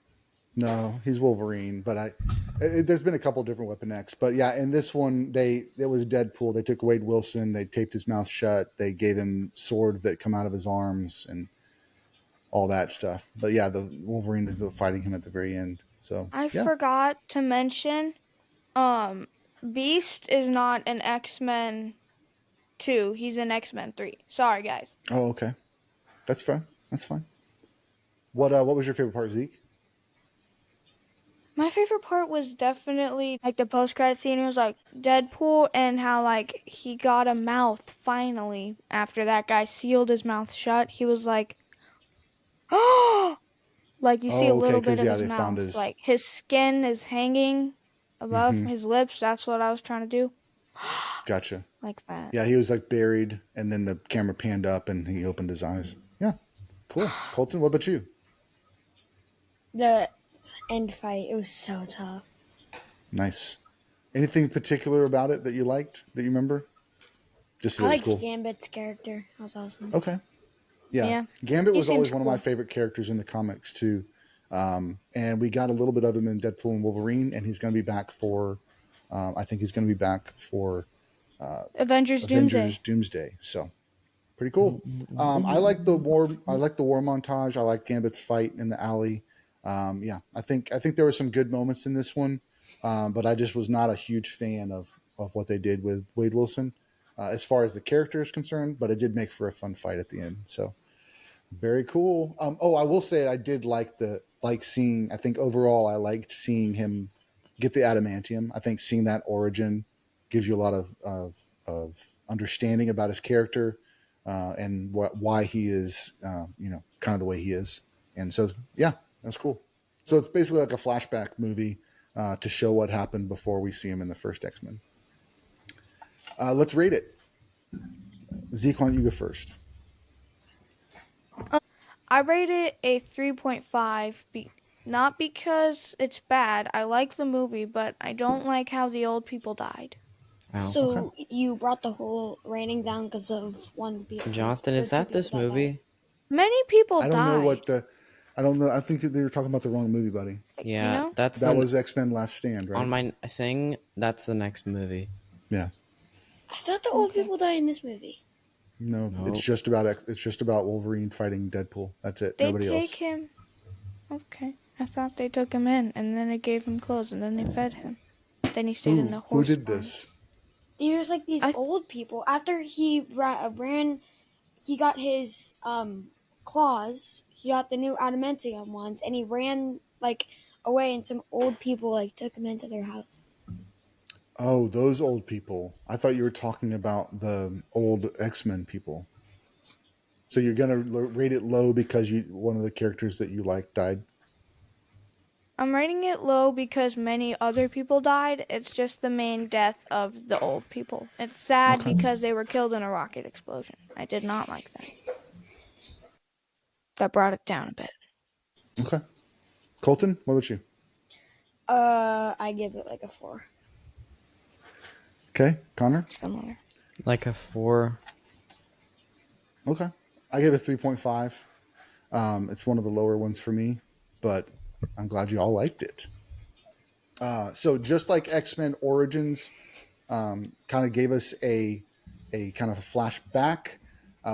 No, he's Wolverine, but there's been a couple different Weapon X, but yeah, in this one, it was Deadpool. They took Wade Wilson, they taped his mouth shut, they gave him swords that come out of his arms and all that stuff. But yeah, the Wolverine is fighting him at the very end. So I forgot to mention, Beast is not an X-Men 2. He's an X-Men 3. Sorry, guys. Oh, okay, that's fine. That's fine. What was your favorite part, Zeke? My favorite part was definitely the post-credit scene. It was Deadpool and how he got a mouth finally after that guy sealed his mouth shut. He was oh, you see a little bit of his mouth. His skin is hanging above his lips. That's what I was trying to do. Gotcha. Like that. Yeah, he was buried, and then the camera panned up, and he opened his eyes. Yeah, cool. Colton, what about you? The end fight, it was so tough. Nice. Anything particular about it that you liked, that you remember? Just I liked cool. Gambit's character. That was awesome. Okay. Yeah. Gambit was always one of my favorite characters in the comics too. And we got a little bit of him in Deadpool and Wolverine, and he's going to be back for I think he's going to be back for Avengers Doomsday. So pretty cool. I like the war montage. I like Gambit's fight in the alley. I think there were some good moments in this one, but I just was not a huge fan of what they did with Wade Wilson as far as the character is concerned, but it did make for a fun fight at the end. So very cool. I will say I did like seeing, I think overall I liked seeing him get the adamantium. I think seeing that origin gives you a lot of understanding about his character and why he is, kind of the way he is. And so, yeah, that's cool. So it's basically like a flashback movie to show what happened before we see him in the first X-Men. Let's rate it. Zeke, why don't you go first? I rate it a 3.5. Not because it's bad. I like the movie, but I don't like how the old people died. Wow. So you brought the whole rating down because of one people. Jonathan, is that this movie? Many people died. I don't know what the. I don't know. I think they were talking about the wrong movie, buddy. Yeah, that's that was X-Men Last Stand, right? On my thing, that's the next movie. Yeah. I thought the old people died in this movie. No, it's just about Wolverine fighting Deadpool. That's it. They Nobody take else. him. Okay, I thought they took him in, and then they gave him clothes, and then they fed him. Then he stayed in the horse. Who did this? There's like these old people. After he ran, he got his claws. He got the new adamantium ones, and he ran like away, and some old people like took him into their house. Oh, those old people. I thought you were talking about the old X-Men people. So you're going to rate it low because one of the characters that you like died? I'm rating it low because many other people died. It's just the main death of the old people. It's sad because they were killed in a rocket explosion. I did not like that. That brought it down a bit. Okay. Colton, what about you? I give it like a 4. Okay. Connor? Similar. Like a 4. Okay. I give it 3.5. It's one of the lower ones for me, but I'm glad you all liked it. So just like X-Men Origins kind of gave us a kind of a flashback,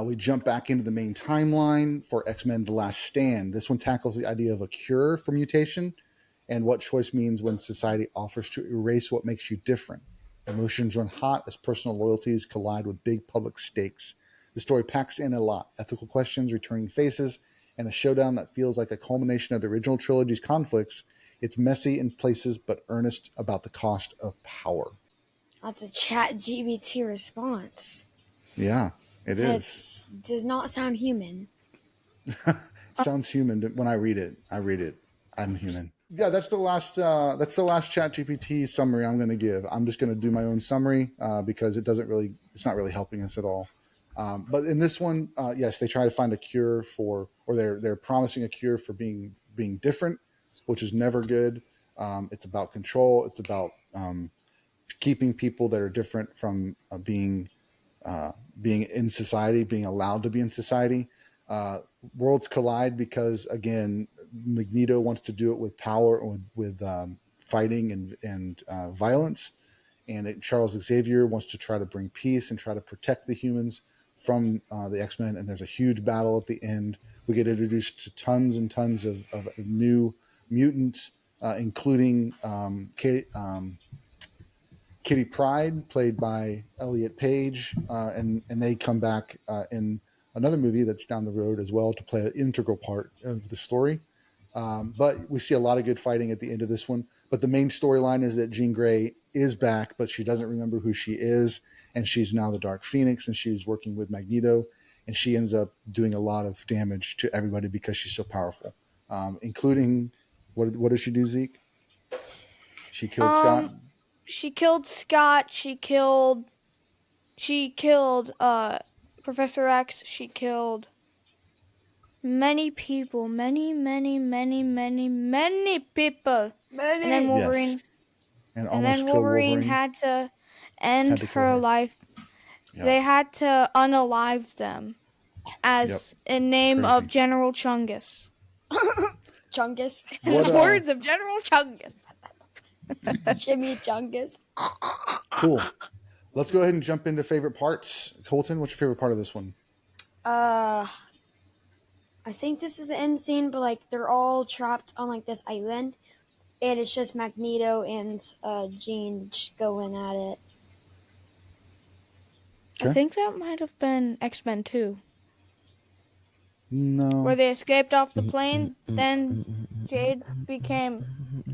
we jump back into the main timeline for X-Men The Last Stand. This one tackles the idea of a cure for mutation and what choice means when society offers to erase what makes you different. Emotions run hot as personal loyalties collide with big public stakes. The story packs in a lot: ethical questions, returning faces, and a showdown that feels like a culmination of the original trilogy's conflicts. It's messy in places, but earnest about the cost of power. That's a ChatGPT response. Yeah, it is. It does not sound human. It sounds human when I read it. I'm human. Yeah, that's the last ChatGPT summary I'm going to give. I'm just going to do my own summary because it's not really helping us at all. But in this one, yes, they try to find a cure or they're promising a cure for being different, which is never good. It's about control. It's about keeping people that are different from being in society, being allowed to be in society. Worlds collide because, again, Magneto wants to do it with power, with fighting and violence, and Charles Xavier wants to try to bring peace and try to protect the humans from the X-Men. And there's a huge battle at the end. We get introduced to tons and tons of new mutants, including Kitty Pryde, played by Elliot Page, and they come back in another movie that's down the road as well to play an integral part of the story. But we see a lot of good fighting at the end of this one. But the main storyline is that Jean Grey is back, but she doesn't remember who she is, and she's now the Dark Phoenix, and she's working with Magneto, and she ends up doing a lot of damage to everybody because she's so powerful, including what does she do, Zeke? She killed Scott. She killed Scott. She killed Professor X. She killed many people. Many people. And then Wolverine. Yes. And then Wolverine had to end her life. Yep. They had to unalive them as in name of General Chungus. Chungus. In the words of General Chungus. Jimmy Chungus. Cool. Let's go ahead and jump into favorite parts. Colton, what's your favorite part of this one? I think this is the end scene, but like they're all trapped on like this island, and it's just Magneto and Jean just going at it. Okay. I think that might have been X-Men 2. No. Where they escaped off the plane, then Jade became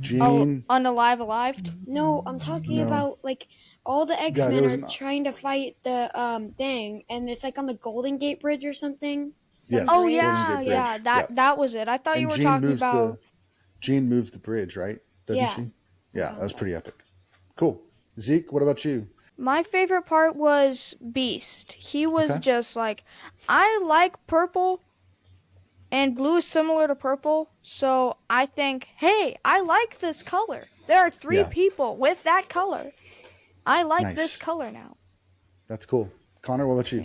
Jean. Unalive alive. No, I'm talking No. about like all the there X-Men was are an- trying to fight the thing, and it's like on the Golden Gate Bridge or something. Yes. Oh Bridge. Golden yeah, Gate yeah. Bridge. That Yep. that was it. I thought you And were Jean talking moves about. the bridge, right? Doesn't Yeah. she? Yeah, that was pretty epic. Cool. Zeke, what about you? My favorite part was Beast. He was Okay. just like, I like purple, and blue is similar to purple, so I think, hey, I like this color. There are 3 Yeah. people with that color. I like this Nice. color now. That's cool. Connor, what about you?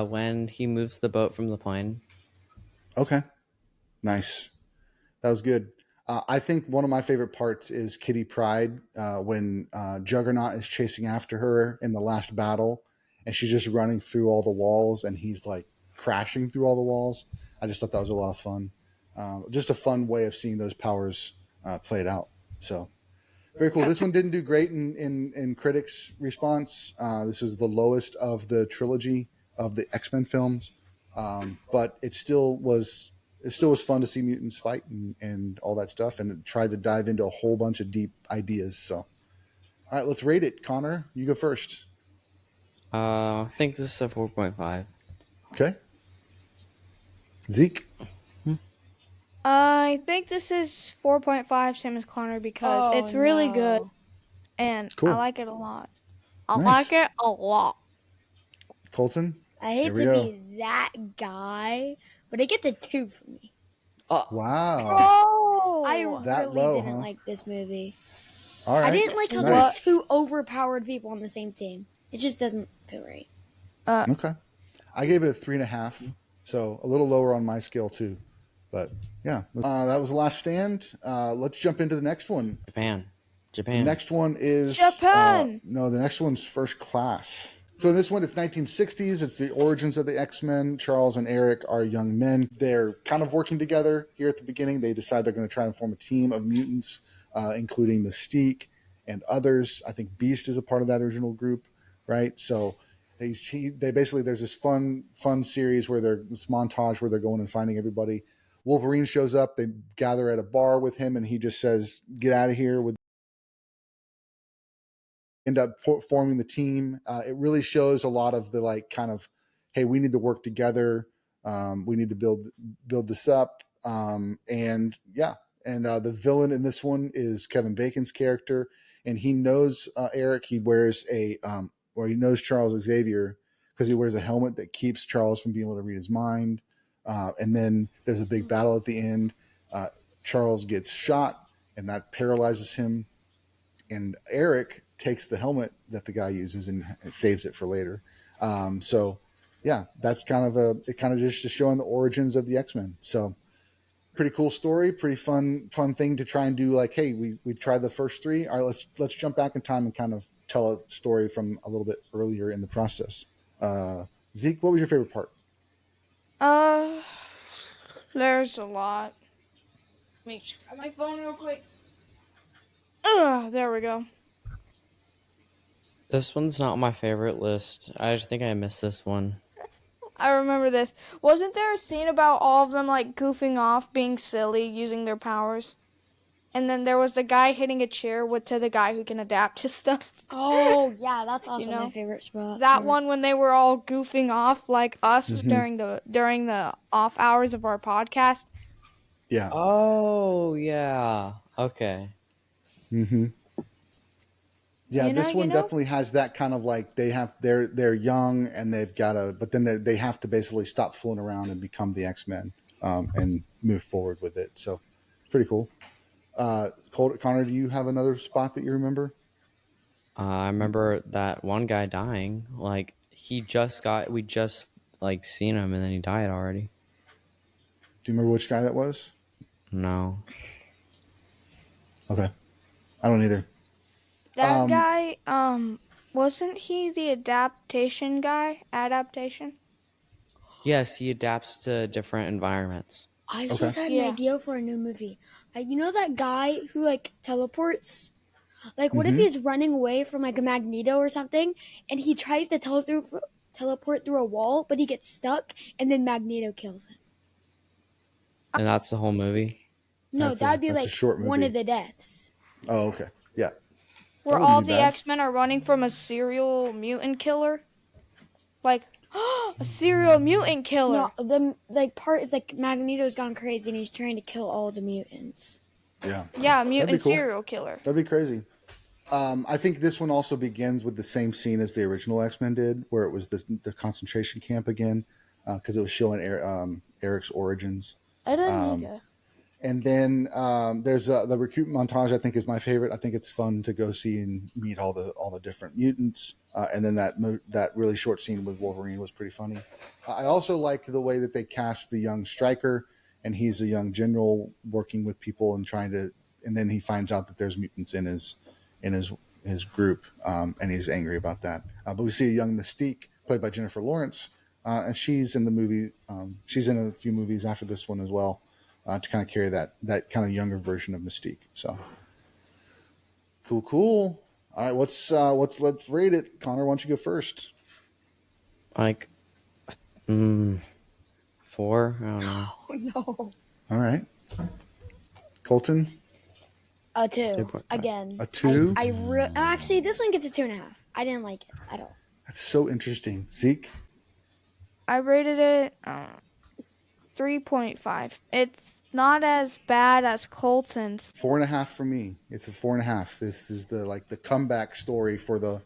When he moves the boat from the plane. Okay. Nice. That was good. I think one of my favorite parts is Kitty Pryde when Juggernaut is chasing after her in the last battle, and she's just running through all the walls, and he's like crashing through all the walls. I just thought that was a lot of fun. Just a fun way of seeing those powers played out. So very cool. This one didn't do great in critics' response. This was the lowest of the trilogy of the X-Men films, but it still was fun to see mutants fight and all that stuff, and it tried to dive into a whole bunch of deep ideas. So, all right, let's rate it. Connor, you go first. I think this is a 4.5. Okay. Zeke. I think this is 4.5, same as Connor, because it's really good, and Cool. I like it a lot. I Nice. like it a lot. Colton. I hate Here we to go. be that guy, but it gets a 2 from me. Wow. Oh, I That really low, didn't huh? like this movie. All right. I didn't like how Nice. there's 2 overpowered people on the same team. It just doesn't feel right. Okay. I gave it a 3.5, so a little lower on my scale too. But yeah, that was the last stand. Let's jump into the next one. Japan. The next one is Japan. No, the next one's First Class. So in this one, it's 1960s. It's the origins of the X-Men. Charles and Eric are young men. They're kind of working together here at the beginning. They decide they're going to try and form a team of mutants, including Mystique and others. I think Beast is a part of that original group, right? So they basically, there's this fun series where this montage where they're going and finding everybody. Wolverine shows up. They gather at a bar with him, and he just says, "Get out of here!" End up forming the team. It really shows a lot of the like kind of, hey, we need to work together. We need to build this up. And yeah, and the villain in this one is Kevin Bacon's character, and he knows Eric. He wears or he knows Charles Xavier because he wears a helmet that keeps Charles from being able to read his mind. And then there's a big battle at the end. Charles gets shot, and that paralyzes him. And Eric takes the helmet that the guy uses and saves it for later. So yeah, that's kind of just showing the origins of the X-Men. So pretty cool story, pretty fun thing to try and do. Like, hey, we tried the first 3. All right, let's jump back in time and kind of tell a story from a little bit earlier in the process. Zeke, what was your favorite part? There's a lot. Let me check out my phone real quick. There we go. This one's not on my favorite list. I just think I missed this one. I remember this. Wasn't there a scene about all of them like goofing off, being silly, using their powers? And then there was the guy hitting a chair to the guy who can adapt to stuff. Oh yeah, that's also You know, my favorite spot. That one when they were all goofing off like us during the off hours of our podcast. Yeah. Oh, yeah. Okay. Mm-hmm. Yeah, this one definitely has that kind of like they're young and they've got to, but then they have to basically stop fooling around and become the X-Men and move forward with it. So pretty cool. Connor, do you have another spot that you remember? I remember that one guy dying. Like, we just like seen him and then he died already. Do you remember which guy that was? No. Okay. I don't either. That guy, wasn't he the adaptation guy? Adaptation? Yes, he adapts to different environments. I just had an idea for a new movie. You know that guy who like teleports? Like, what if he's running away from like a Magneto or something, and he tries to teleport through a wall, but he gets stuck, and then Magneto kills him? And that's the whole movie? No, that would be that's a like short one movie. of the deaths. Oh, okay. Yeah. Where wouldn't all be the bad. X-Men are running from a serial mutant killer. Like, a serial mutant killer. No, the like part is like Magneto's gone crazy and he's trying to kill all the mutants. Yeah. Yeah, That'd be mutant cool. serial killer. That'd be crazy. I think this one also begins with the same scene as the original X-Men did, where it was the concentration camp again, because it was showing Eric's origins. I didn't Um, think of. And then there's the recruitment montage. I think is my favorite. I think it's fun to go see and meet all the different mutants. And then that really short scene with Wolverine was pretty funny. I also liked the way that they cast the young Stryker, and he's a young general working with people and trying to. And then he finds out that there's mutants in his group, and he's angry about that. But we see a young Mystique played by Jennifer Lawrence, and she's in the movie. She's in a few movies after this one as well. To kind of carry that kind of younger version of Mystique. So cool. All right, let's rate it. Connor, why don't you go first? Like, 4. I don't know. Oh no. All right, Colton. A 2 2.5. again. A 2? Actually, this one gets a 2.5. I didn't like it at all. That's so interesting. Zeke. I rated it 3.5. It's not as bad as Colton's. 4.5 for me. It's a 4.5. This is the comeback story for the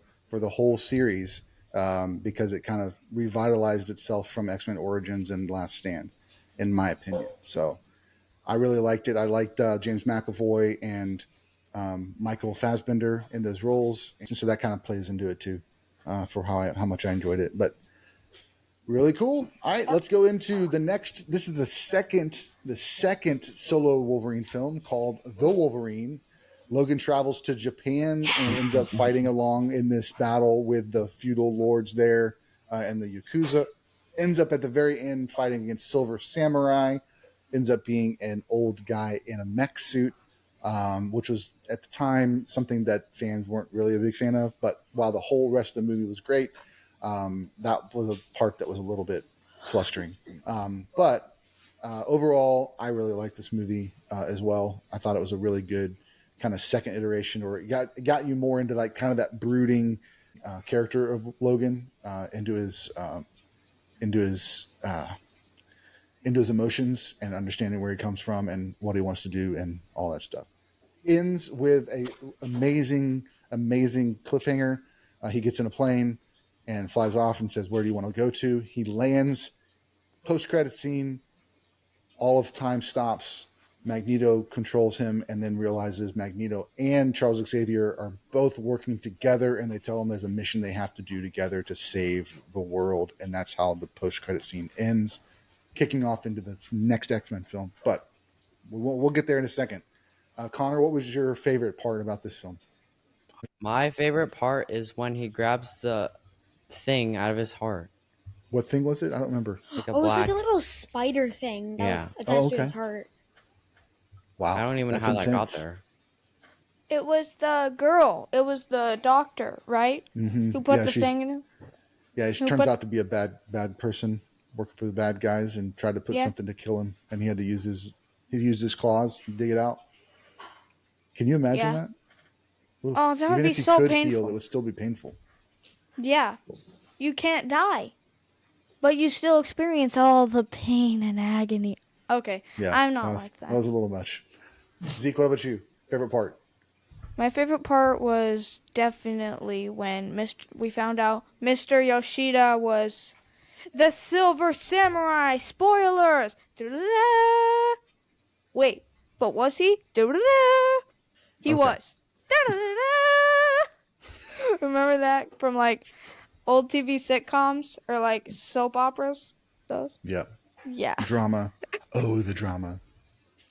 whole series, because it kind of revitalized itself from X-Men Origins and Last Stand, in my opinion. So I really liked it. I liked James McAvoy and Michael Fassbender in those roles, and so that kind of plays into it too, for how much I enjoyed it. But really cool. All right, let's go into the next. This is the second solo Wolverine film, called The Wolverine. Logan travels to Japan and ends up fighting along in this battle with the feudal lords there, and the Yakuza. Ends up at the very end fighting against Silver Samurai. Ends up being an old guy in a mech suit, which was at the time something that fans weren't really a big fan of. But while the whole rest of the movie was great, that was a part that was a little bit flustering. But overall, I really liked this movie as well. I thought it was a really good kind of second iteration, or it got you more into like kind of that brooding character of Logan, into his emotions and understanding where he comes from and what he wants to do and all that stuff. Ends with a amazing cliffhanger. He gets in a plane and flies off and says, "Where do you want to go to?" He lands. Post-credit scene. All of time stops. Magneto controls him and then realizes Magneto and Charles Xavier are both working together, and they tell him there's a mission they have to do together to save the world. And that's how the post-credit scene ends, kicking off into the next X-Men film. But we'll get there in a second. Connor, what was your favorite part about this film? My favorite part is when he grabs the thing out of his heart. What thing was it? I don't remember. It's like a Oh, it's black. like a little spider thing that Yeah. was attached to his okay. heart. Wow. I don't even know that's how that got intense. there. It was the girl. It was the doctor, right? Mm-hmm. Who put Yeah, the thing in his. Yeah, she Who turns put- out to be a bad person working for the bad guys and tried to put Yeah. something to kill him, and he had to use his claws to dig it out. Can you imagine Yeah. that? Ooh. Oh, that would Even be if you so could painful. heal, it would still be painful. Yeah. You can't die. But you still experience all the pain and agony. Okay. Yeah, I'm not like that. That was a little much. Zeke, what about you? Favorite part? My favorite part was definitely when we found out Mr. Yoshida was the Silver Samurai. Spoilers! Da-da-da. Wait, but was he? Da-da-da. He Okay. was. Da-da-da-da. Remember that from like old TV sitcoms or like soap operas? Those? Yeah. Yeah. Drama. Oh, the drama.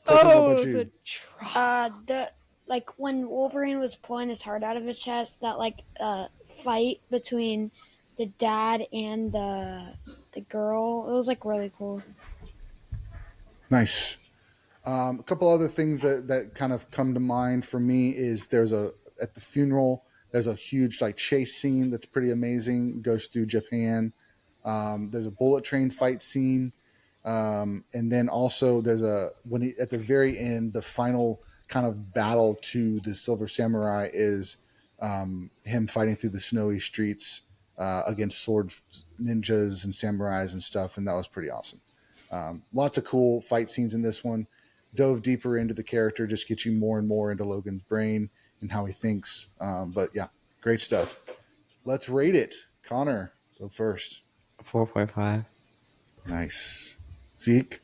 Colton, what about you? the trauma. The like when Wolverine was pulling his heart out of his chest, that like fight between the dad and the girl, it was like really cool. Nice. A couple other things that kind of come to mind for me is at the funeral, there's a huge like chase scene that's pretty amazing. Goes through Japan. There's a bullet train fight scene, And then also there's at the very end, the final kind of battle to the Silver Samurai is him fighting through the snowy streets against sword ninjas and samurais and stuff, and that was pretty awesome. Lots of cool fight scenes in this one. Dove deeper into the character, just get you more and more into Logan's brain and how he thinks. But yeah, great stuff. Let's rate it. Connor, go first. 4.5. Nice. Zeke?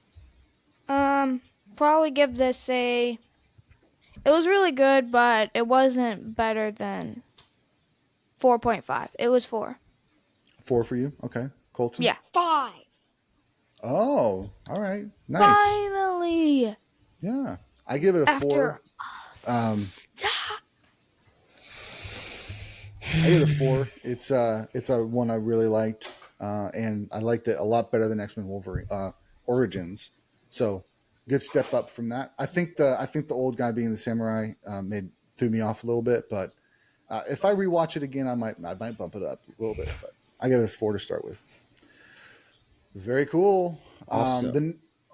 Probably give this a. It was really good, but it wasn't better than 4.5. It was 4. 4 for you? Okay. Colton? Yeah. 5. Oh, all right. Nice. Finally. Yeah. I give it a After 4. I give it a 4. It's a one I really liked, and I liked it a lot better than X-Men Wolverine Origins. So good step up from that. I think the old guy being the samurai threw me off a little bit, but if I rewatch it again, I might bump it up a little bit. But I give it a 4 to start with. Very cool. Also-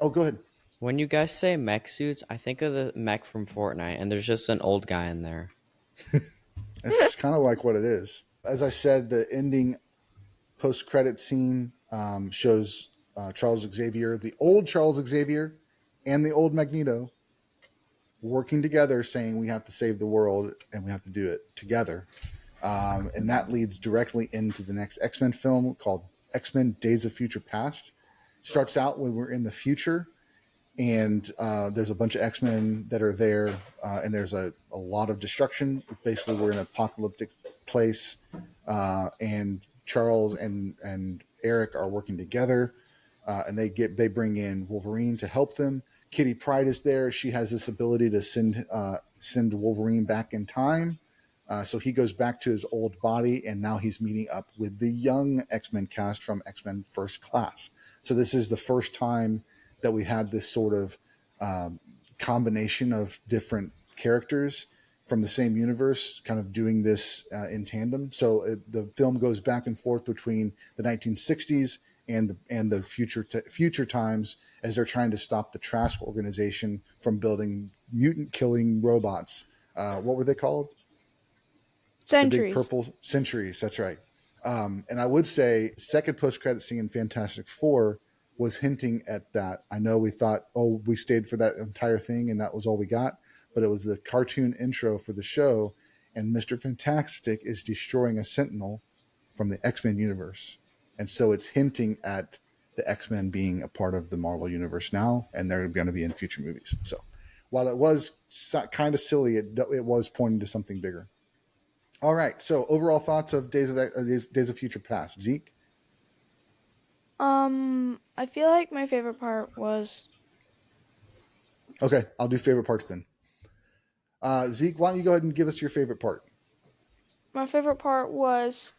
Go ahead. When you guys say mech suits, I think of the mech from Fortnite, and there's just an old guy in there. It's kind of like what it is. As I said, the ending post-credit scene shows Charles Xavier, the old Charles Xavier, and the old Magneto working together, saying we have to save the world and we have to do it together. And that leads directly into the next X-Men film called X-Men Days of Future Past. Starts out when we're in the future, and there's a bunch of X-Men that are there, and there's a lot of destruction. Basically, we're in an apocalyptic place, and Charles and Eric are working together, and they bring in Wolverine to help them. Kitty Pryde is there. She has this ability to send Wolverine back in time. So he goes back to his old body, and now he's meeting up with the young X-Men cast from X-Men First Class. So this is the first time that we had this sort of combination of different characters from the same universe kind of doing this in tandem. So the film goes back and forth between the 1960s and the future times as they're trying to stop the Trask organization from building mutant-killing robots. What were they called? Centuries. The big purple centuries. That's right. And I would say second post-credit scene in Fantastic Four was hinting at that. I know we thought, we stayed for that entire thing and that was all we got, but it was the cartoon intro for the show, and Mr. Fantastic is destroying a Sentinel from the X-Men universe. And so it's hinting at the X-Men being a part of the Marvel universe now, and they're going to be in future movies. So while it was kind of silly, it was pointing to something bigger. All right. So overall thoughts of Days of Future Past. Zeke? I feel like my favorite part was. Okay, I'll do favorite parts then. Zeke, why don't you go ahead and give us your favorite part? My favorite part was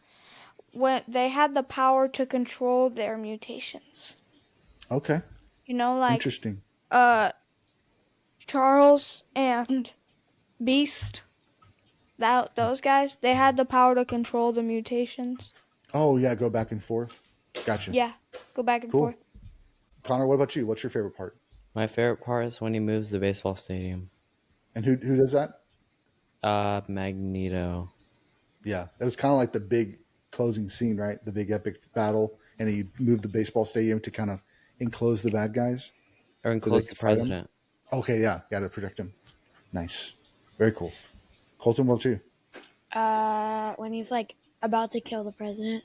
when they had the power to control their mutations. Okay. Interesting. Charles and Beast, those guys, they had the power to control the mutations. Oh yeah, go back and forth. Gotcha. Yeah, go back and forth. Connor, what about you? What's your favorite part? My favorite part is when he moves the baseball stadium. And who does that? Magneto. Yeah, it was kind of like the big closing scene, right? The big epic battle, and he moved the baseball stadium to kind of enclose the bad guys. Or enclose the president. Okay, yeah, to protect him. Nice. Very cool. Colton, what about you? When he's like about to kill the president.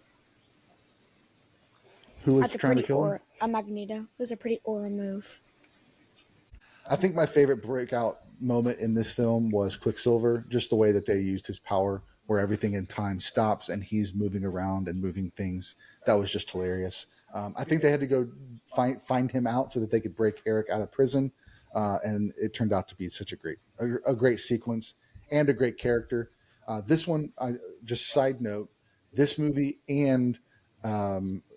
Who was trying to kill him? A Magneto. It was a pretty aura move. I think my favorite breakout moment in this film was Quicksilver, just the way that they used his power, where everything in time stops and he's moving around and moving things. That was just hilarious. I think they had to go find him out so that they could break Eric out of prison, and it turned out to be such a great sequence and a great character. This one, just side note, this movie and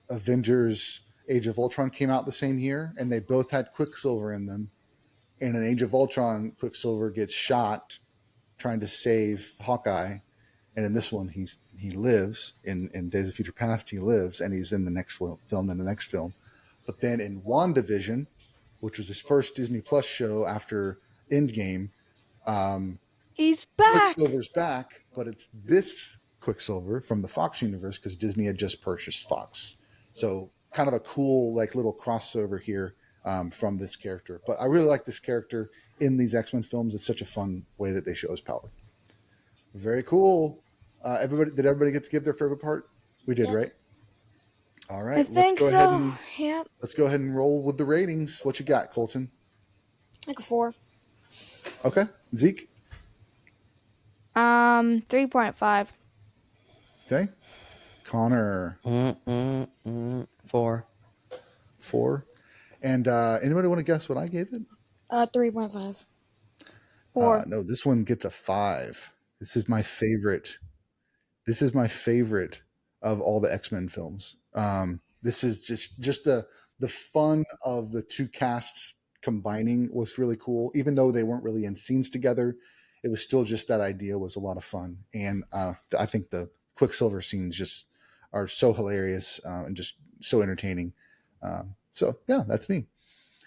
Avengers Age of Ultron came out the same year, and they both had Quicksilver in them. And in Age of Ultron, Quicksilver gets shot trying to save Hawkeye. And in this one, he lives. In Days of Future Past, he lives, and he's in the next film, then the next film. But then in WandaVision, which was his first Disney Plus show after Endgame, He's back. Quicksilver's back, but it's this Quicksilver from the Fox universe because Disney had just purchased Fox. So kind of a cool like little crossover here from this character. But I really like this character in these X-Men films. It's such a fun way that they show his power. Very cool. Did everybody get to give their favorite part? We did, Yeah. right? All right. I think let's go so. ahead and Yep. let's go ahead and roll with the ratings. What you got, Colton? Like a 4. Okay. Zeke? 3.5. Okay. Connor? 4. 4. And anybody want to guess what I gave it? 3.5. 4. No, this one gets a 5. This is my favorite. This is my favorite of all the X-Men films. This is just the fun of the two casts combining was really cool. Even though they weren't really in scenes together, it was still just that idea was a lot of fun. And I think the Quicksilver scenes just are so hilarious and just so entertaining. So yeah, that's me.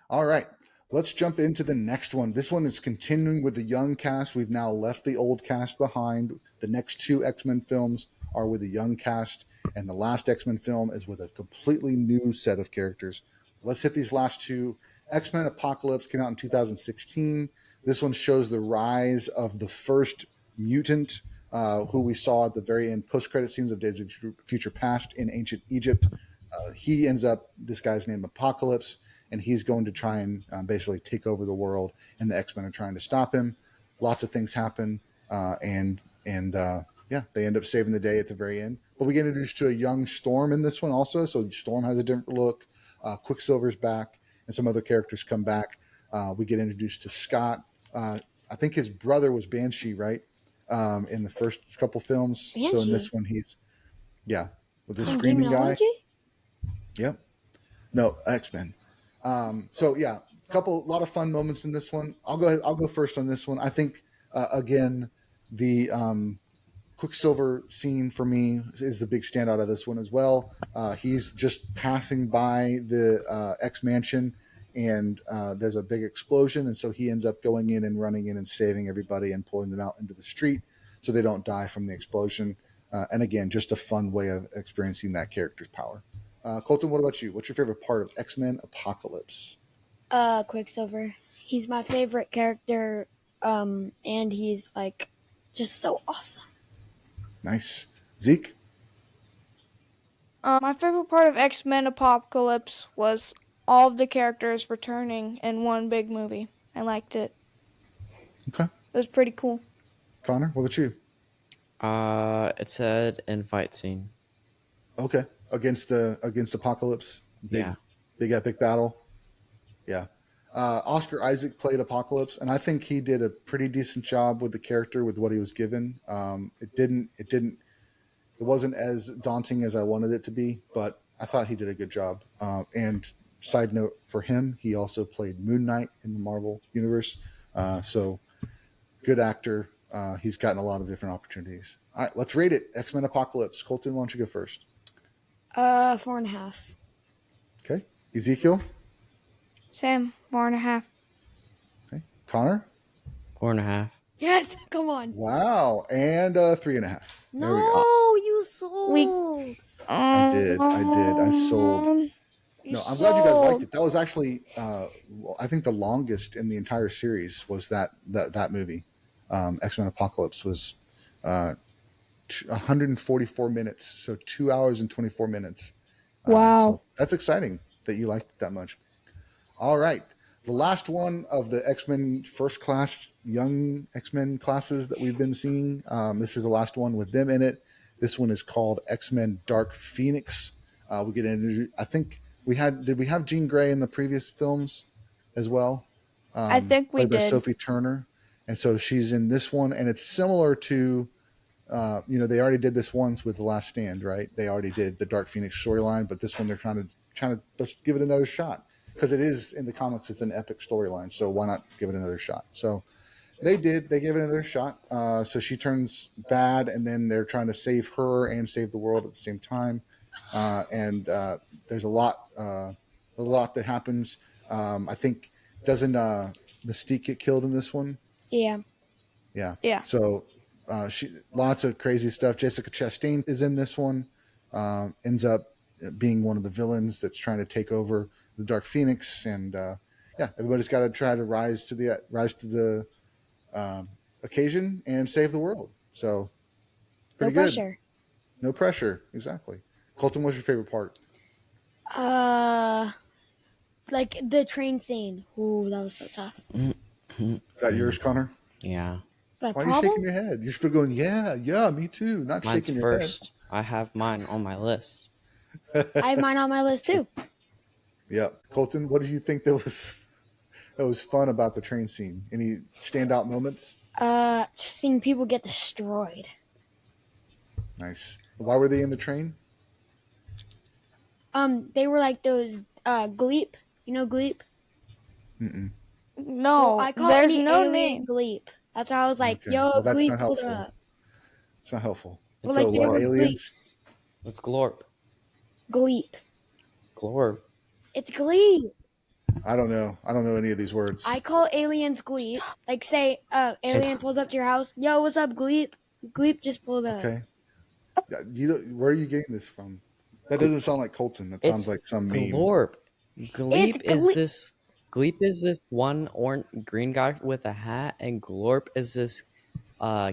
All right. Let's jump into the next one. This one is continuing with the young cast. We've now left the old cast behind. The next two X-Men films are with a young cast, and the last X-Men film is with a completely new set of characters. Let's hit these last two. X-Men Apocalypse came out in 2016. This one shows the rise of the first mutant who we saw at the very end, post-credit scenes of Days of Future Past in ancient Egypt. He ends up, this guy's named Apocalypse, and he's going to try and basically take over the world, and the X-Men are trying to stop him. Lots of things happen, and they end up saving the day at the very end. But we get introduced to a young Storm in this one also, so Storm has a different look. Quicksilver's back, and some other characters come back. We get introduced to Scott. I think his brother was Banshee, right? In the first couple films. Banshee? So in this one, he's, with the From screaming guy. Demonology? Yep. No, X-Men. A lot of fun moments in this one. I'll go first on this one. I think again the Quicksilver scene for me is the big standout of this one as well. He's just passing by the X Mansion, and there's a big explosion, and so he ends up going in and running in and saving everybody and pulling them out into the street so they don't die from the explosion. And again, just a fun way of experiencing that character's power. Colton, what about you? What's your favorite part of X-Men Apocalypse? Quicksilver. He's my favorite character, and he's like just so awesome. Nice. Zeke? My favorite part of X-Men Apocalypse was all of the characters returning in one big movie. I liked it. Okay. It was pretty cool. Connor, what about you? It said in fight scene. Okay. Against Apocalypse. Big epic battle. Yeah. Oscar Isaac played Apocalypse, and I think he did a pretty decent job with the character with what he was given. It wasn't as daunting as I wanted it to be, but I thought he did a good job. And side note for him, he also played Moon Knight in the Marvel universe. So good actor. He's gotten a lot of different opportunities. All right, let's rate it. X-Men Apocalypse. Colton, why don't you go first? 4.5. Okay. Ezekiel? Sam, 4.5. Okay. Connor? 4.5. Yes, come on. Wow. And 3.5. There we go. No, you sold. I did. I sold. No, I'm glad you guys liked it. That was actually, I think the longest in the entire series was that movie. X-Men Apocalypse was 144 minutes, so 2 hours and 24 minutes. Wow. So that's exciting that you liked it that much. All right. The last one of the X-Men first class, young X-Men classes that we've been seeing. This is the last one with them in it. This one is called X-Men Dark Phoenix. We get into, I think did we have Jean Grey in the previous films as well? I think we played by did. Sophie Turner. And so she's in this one, and it's similar to, they already did this once with The Last Stand, right? They already did the Dark Phoenix storyline, but this one they're trying to let's give it another shot. Because it is, in the comics, it's an epic storyline, so why not give it another shot? So they gave it another shot. So she turns bad, and then they're trying to save her and save the world at the same time. And there's a lot a lot that happens. I think doesn't Mystique get killed in this one? Yeah. Yeah. Yeah. So lots of crazy stuff. Jessica Chastain is in this one. Ends up being one of the villains that's trying to take over the Dark Phoenix, and everybody's got to try to rise to the occasion and save the world. So pretty No good. pressure. No pressure. Exactly. Colton, what's your favorite part? Like the train scene. Ooh, that was so tough. Is that yours, Connor? Yeah. Is that a Why are you problem? shaking your head? You're still going, yeah, me too. Not Mine's shaking your first. I have mine on my list. head. I have mine on my list too. Yeah. Colton, what did you think that was fun about the train scene? Any standout moments? Just seeing people get destroyed. Nice. Why were they in the train? They were like those Gleep. You know Gleep? Mm-mm. No, Well, I call there's it no alien name. Gleep. That's why I was like, Okay. yo, Well, that's Gleep not pulled helpful. up. It's not helpful. Well, So like they what, were aliens? Gleeps. It's Glorp. Gleep. Glorp. It's Gleep. I don't know. I don't know any of these words. I call aliens Gleep. Like say, alien It's- pulls up to your house. Yo, what's up, Gleep? Gleep just pulled up. Okay. Where are you getting this from? That doesn't sound like Colton. That sounds It's like some meme. Glorp. Gleep is Gleep. this. Gleep is this one green guy with a hat, and Glorp is this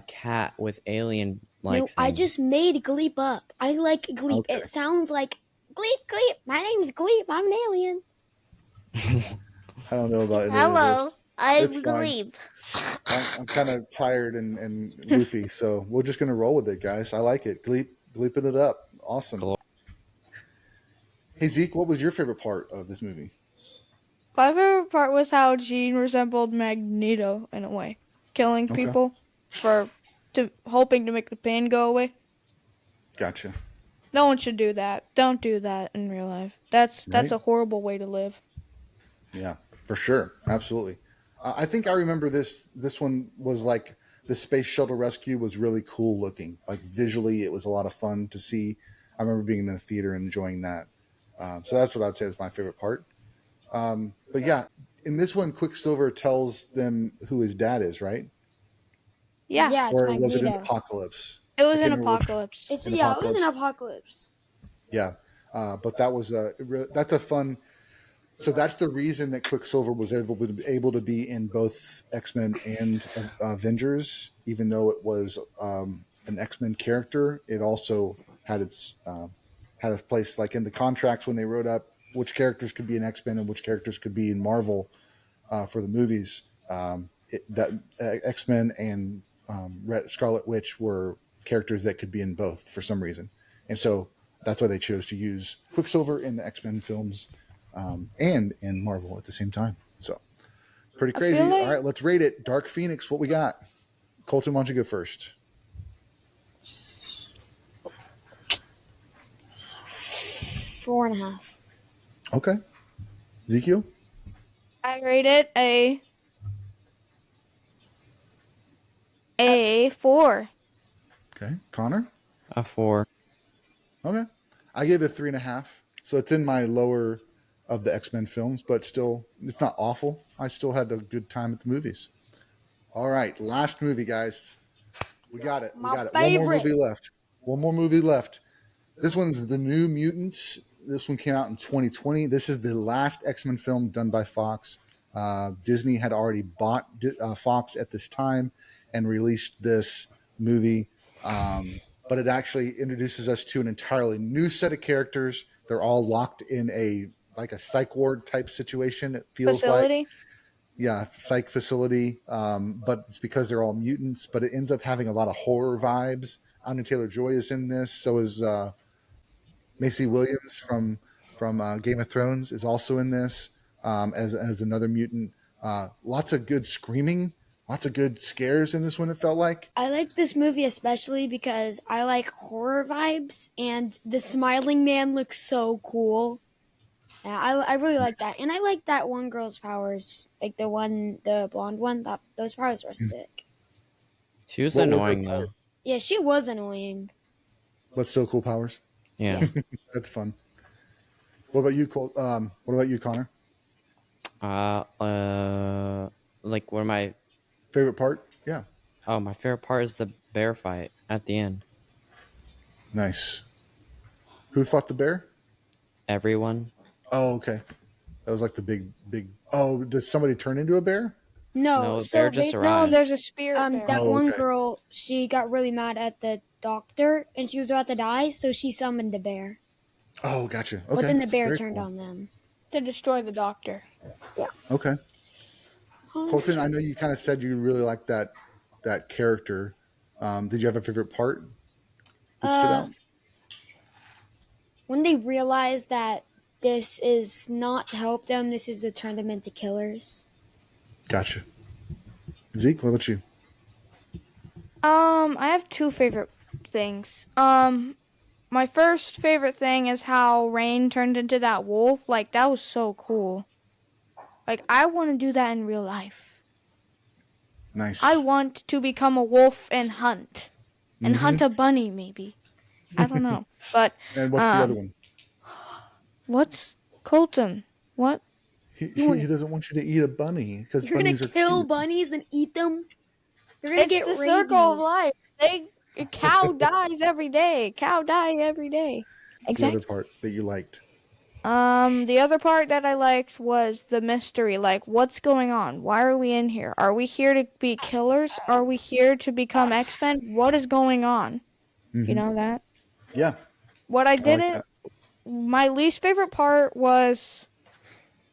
cat with alien like. No, I just made Gleep up. I like Gleep. Okay. It sounds like Gleep. My name's Gleep. I'm an alien. I don't know about any Hello, I'm It's fine. Glebe. I'm kind of tired and loopy, so we're just gonna roll with it, guys. I like it. Gleeping it up. Awesome. Glorp. Hey Zeke, what was your favorite part of this movie? My favorite part was how Jean resembled Magneto in a way, killing Okay. people hoping to make the pain go away. Gotcha. No one should do that. Don't do that in real life. That's Right. a horrible way to live. Yeah, for sure. Absolutely. I think I remember this one was like the space shuttle rescue was really cool looking. Like visually, it was a lot of fun to see. I remember being in the theater and enjoying that. So that's what I'd say was my favorite part. But yeah, in this one, Quicksilver tells them who his dad is, right? Yeah, Yeah, it's Or was it in Magneto. Apocalypse? it was I an can't remember which- apocalypse. It's in yeah, it was an Apocalypse. apocalypse. Yeah, but that was that's a fun. So that's the reason that Quicksilver was able to be in both X-Men and Avengers, even though it was an X-Men character. It also had had a place like in the contracts when they wrote up which characters could be in X-Men and which characters could be in Marvel for the movies. That X-Men and Scarlet Witch were characters that could be in both for some reason, and so that's why they chose to use Quicksilver in the X-Men films and in Marvel at the same time. So pretty I crazy. feel like- All right, let's rate it. Dark Phoenix, what we got? Colton, why don't you go first? 4.5. Okay. Ezekiel? I rate it a 4. Okay. Connor? A 4. Okay. I gave it 3.5. So it's in my lower of the X-Men films, but still, it's not awful. I still had a good time at the movies. All right. Last movie, guys. We got it. We My got it. One more favorite. movie left. One more movie left. This one's The New Mutants. This one came out in 2020. This is the last X-Men film done by Fox. Disney had already bought Fox at this time and released this movie. But it actually introduces us to an entirely new set of characters. They're all locked in a psych ward type situation. It feels like, Facility. yeah, psych facility. But it's because they're all mutants. But it ends up having a lot of horror vibes. Anya Taylor-Joy is in this. So is Macy Williams from Game of Thrones is also in this as another mutant. Lots of good screaming. Lots of good scares in this one, it felt like. I like this movie especially because I like horror vibes, and the smiling man looks so cool. Yeah, I really like that, and I like that one girl's powers, like the blonde one. Those powers were sick. She was What were her annoying though. powers? Yeah, she was annoying. But still cool powers. Yeah. That's fun. What about you, what about you, Connor? Like what my Favorite part? Yeah. my favorite part is the bear fight at the end. Nice. Who fought the bear? Everyone. Oh, okay. That was like the big. Oh, does somebody turn into a bear? No, so bear just they, No, arrived. there's a spirit bear. that Oh, one okay. girl, she got really mad at the doctor and she was about to die, so she summoned a bear. Oh, gotcha. Okay. But then the bear Very turned cool. on them. To destroy the doctor. Okay. Colton, I know you kind of said you really liked that character. Did you have a favorite part that stood out? When they realized that this is not to help them, this is to turn them into killers. Gotcha. Zeke, what about you? I have two favorite things. My first favorite thing is how Rain turned into that wolf. Like, that was so cool. Like, I want to do that in real life. Nice. I want to become a wolf and hunt. And hunt a bunny, maybe. I don't know. But, And what's the other one? what's Colton? What? He doesn't want you to eat a bunny because You're gonna bunnies are kill cute. bunnies and eat them? They're gonna It's get the rabies. circle of life. A cow dies every day. Cow die every day. The Exactly. other part that you liked. The other part that I liked was the mystery. Like, what's going on? Why are we in here? Are we here to be killers? Are we here to become X-Men? What is going on? You know that? Yeah. What I like didn't, that. my least favorite part was,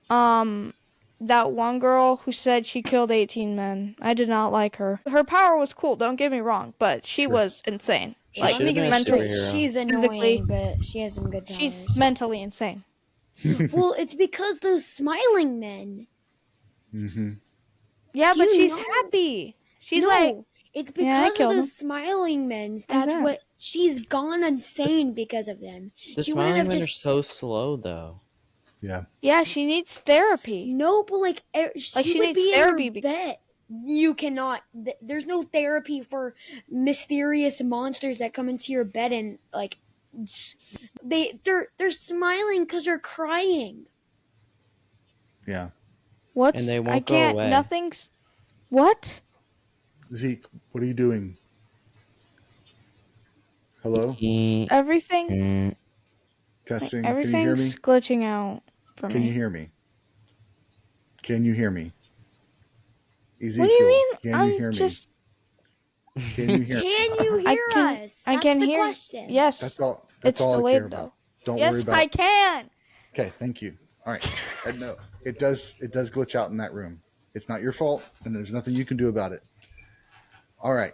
that one girl who said she killed 18 men. I did not like her. Her power was cool, don't get me wrong, but she Sure. was insane. She Like, should've been a mentally, superhero. She's physically, annoying, but she has some good powers. she's mentally insane. Well, it's because those smiling men. Yeah, Do but you she's know? happy. She's no, like, it's Yeah, I because of killed the him. smiling men. That's that? what she's gone insane because of them. The She wouldn't smiling have men are just so slow though. Yeah. yeah, she needs therapy. no, but like she would she needs be therapy in her bed. You cannot. There's no therapy for mysterious monsters that come into your bed and like they're smiling because they're crying. Yeah. What? And they I won't go can't. away. Nothing's. What? Zeke, what are you doing? Hello? Everything. Testing. Can you hear me? Everything's glitching out for Can me. you hear me? Can you hear me? Ezekiel, What do you mean? can you I'm hear just. me? Can you hear me? Can you hear us? I That's can the hear. question. Yes. That's all. It's That's all I delayed care though. about. Don't Yes, worry about. I can. Okay, thank you. All right. No, it does glitch out in that room. It's not your fault, and there's nothing you can do about it. All right.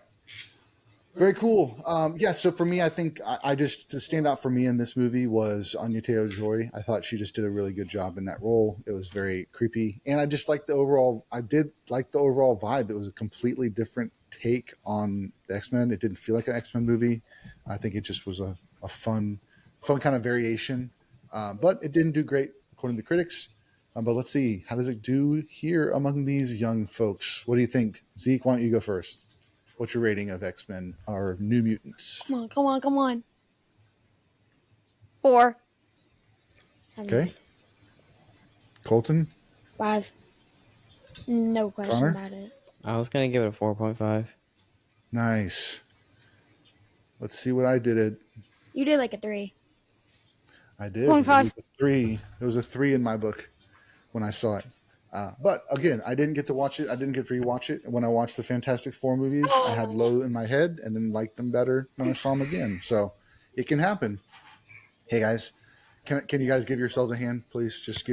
Very cool. Yeah, so for me, I think I just, to stand out for me in this movie was Anya Taylor-Joy. I thought she just did a really good job in that role. It was very creepy. And I just liked I did like the overall vibe. It was a completely different take on the X-Men. It didn't feel like an X-Men movie. I think it just was a fun kind of variation. But it didn't do great according to critics. But let's see, how does it do here among these young folks? What do you think? Zeke, why don't you go first? What's your rating of X-Men or New Mutants? Come on. 4. Okay. Colton? 5. No question Connor? about it. I was gonna give it a 4.5. Nice. Let's see what I did. You did like a 3. I did. 0.5. It was a 3. It was a 3 in my book when I saw it. But again, I didn't get to watch it. I didn't get to rewatch it. When I watched the Fantastic Four movies, I had low in my head and then liked them better when I saw them again. So it can happen. Hey guys, can you guys give yourselves a hand, please? Just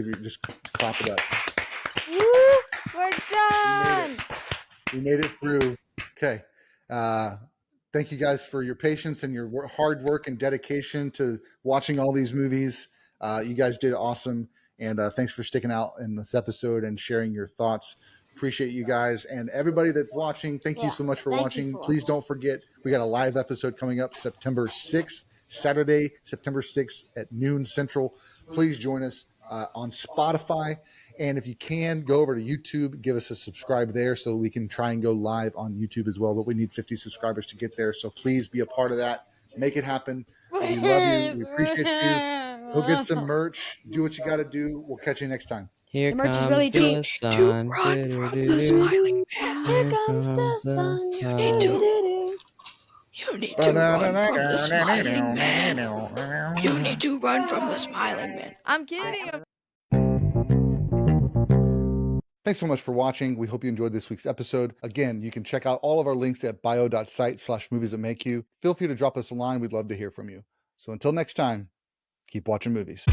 clap it up. Woo! We're done. We made it through. Okay. Thank you guys for your patience and your hard work and dedication to watching all these movies. You guys did awesome. And thanks for sticking out in this episode and sharing your thoughts. Appreciate you guys. And everybody that's watching, thank you so much for watching. Please don't forget, we got a live episode coming up September 6th, Saturday, September 6th at noon Central. Please join us on Spotify. And if you can, go over to YouTube, give us a subscribe there so we can try and go live on YouTube as well. But we need 50 subscribers to get there. So please be a part of that. Make it happen. We love you. We appreciate you. Go get some merch. Do what you got to do. We'll catch you next time. Here The merch is comes really the cheap. sun. Run from the Do-do-do-do. smiling man. Here comes the sun. You need to- Do-do-do-do. You need to run from the smiling man. You need to run from the smiling man. I'm kidding. Thanks so much for watching. We hope you enjoyed this week's episode. Again, you can check out all of our links at bio.site/moviesthatmakeyou. Feel free to drop us a line. We'd love to hear from you. So until next time, keep watching movies.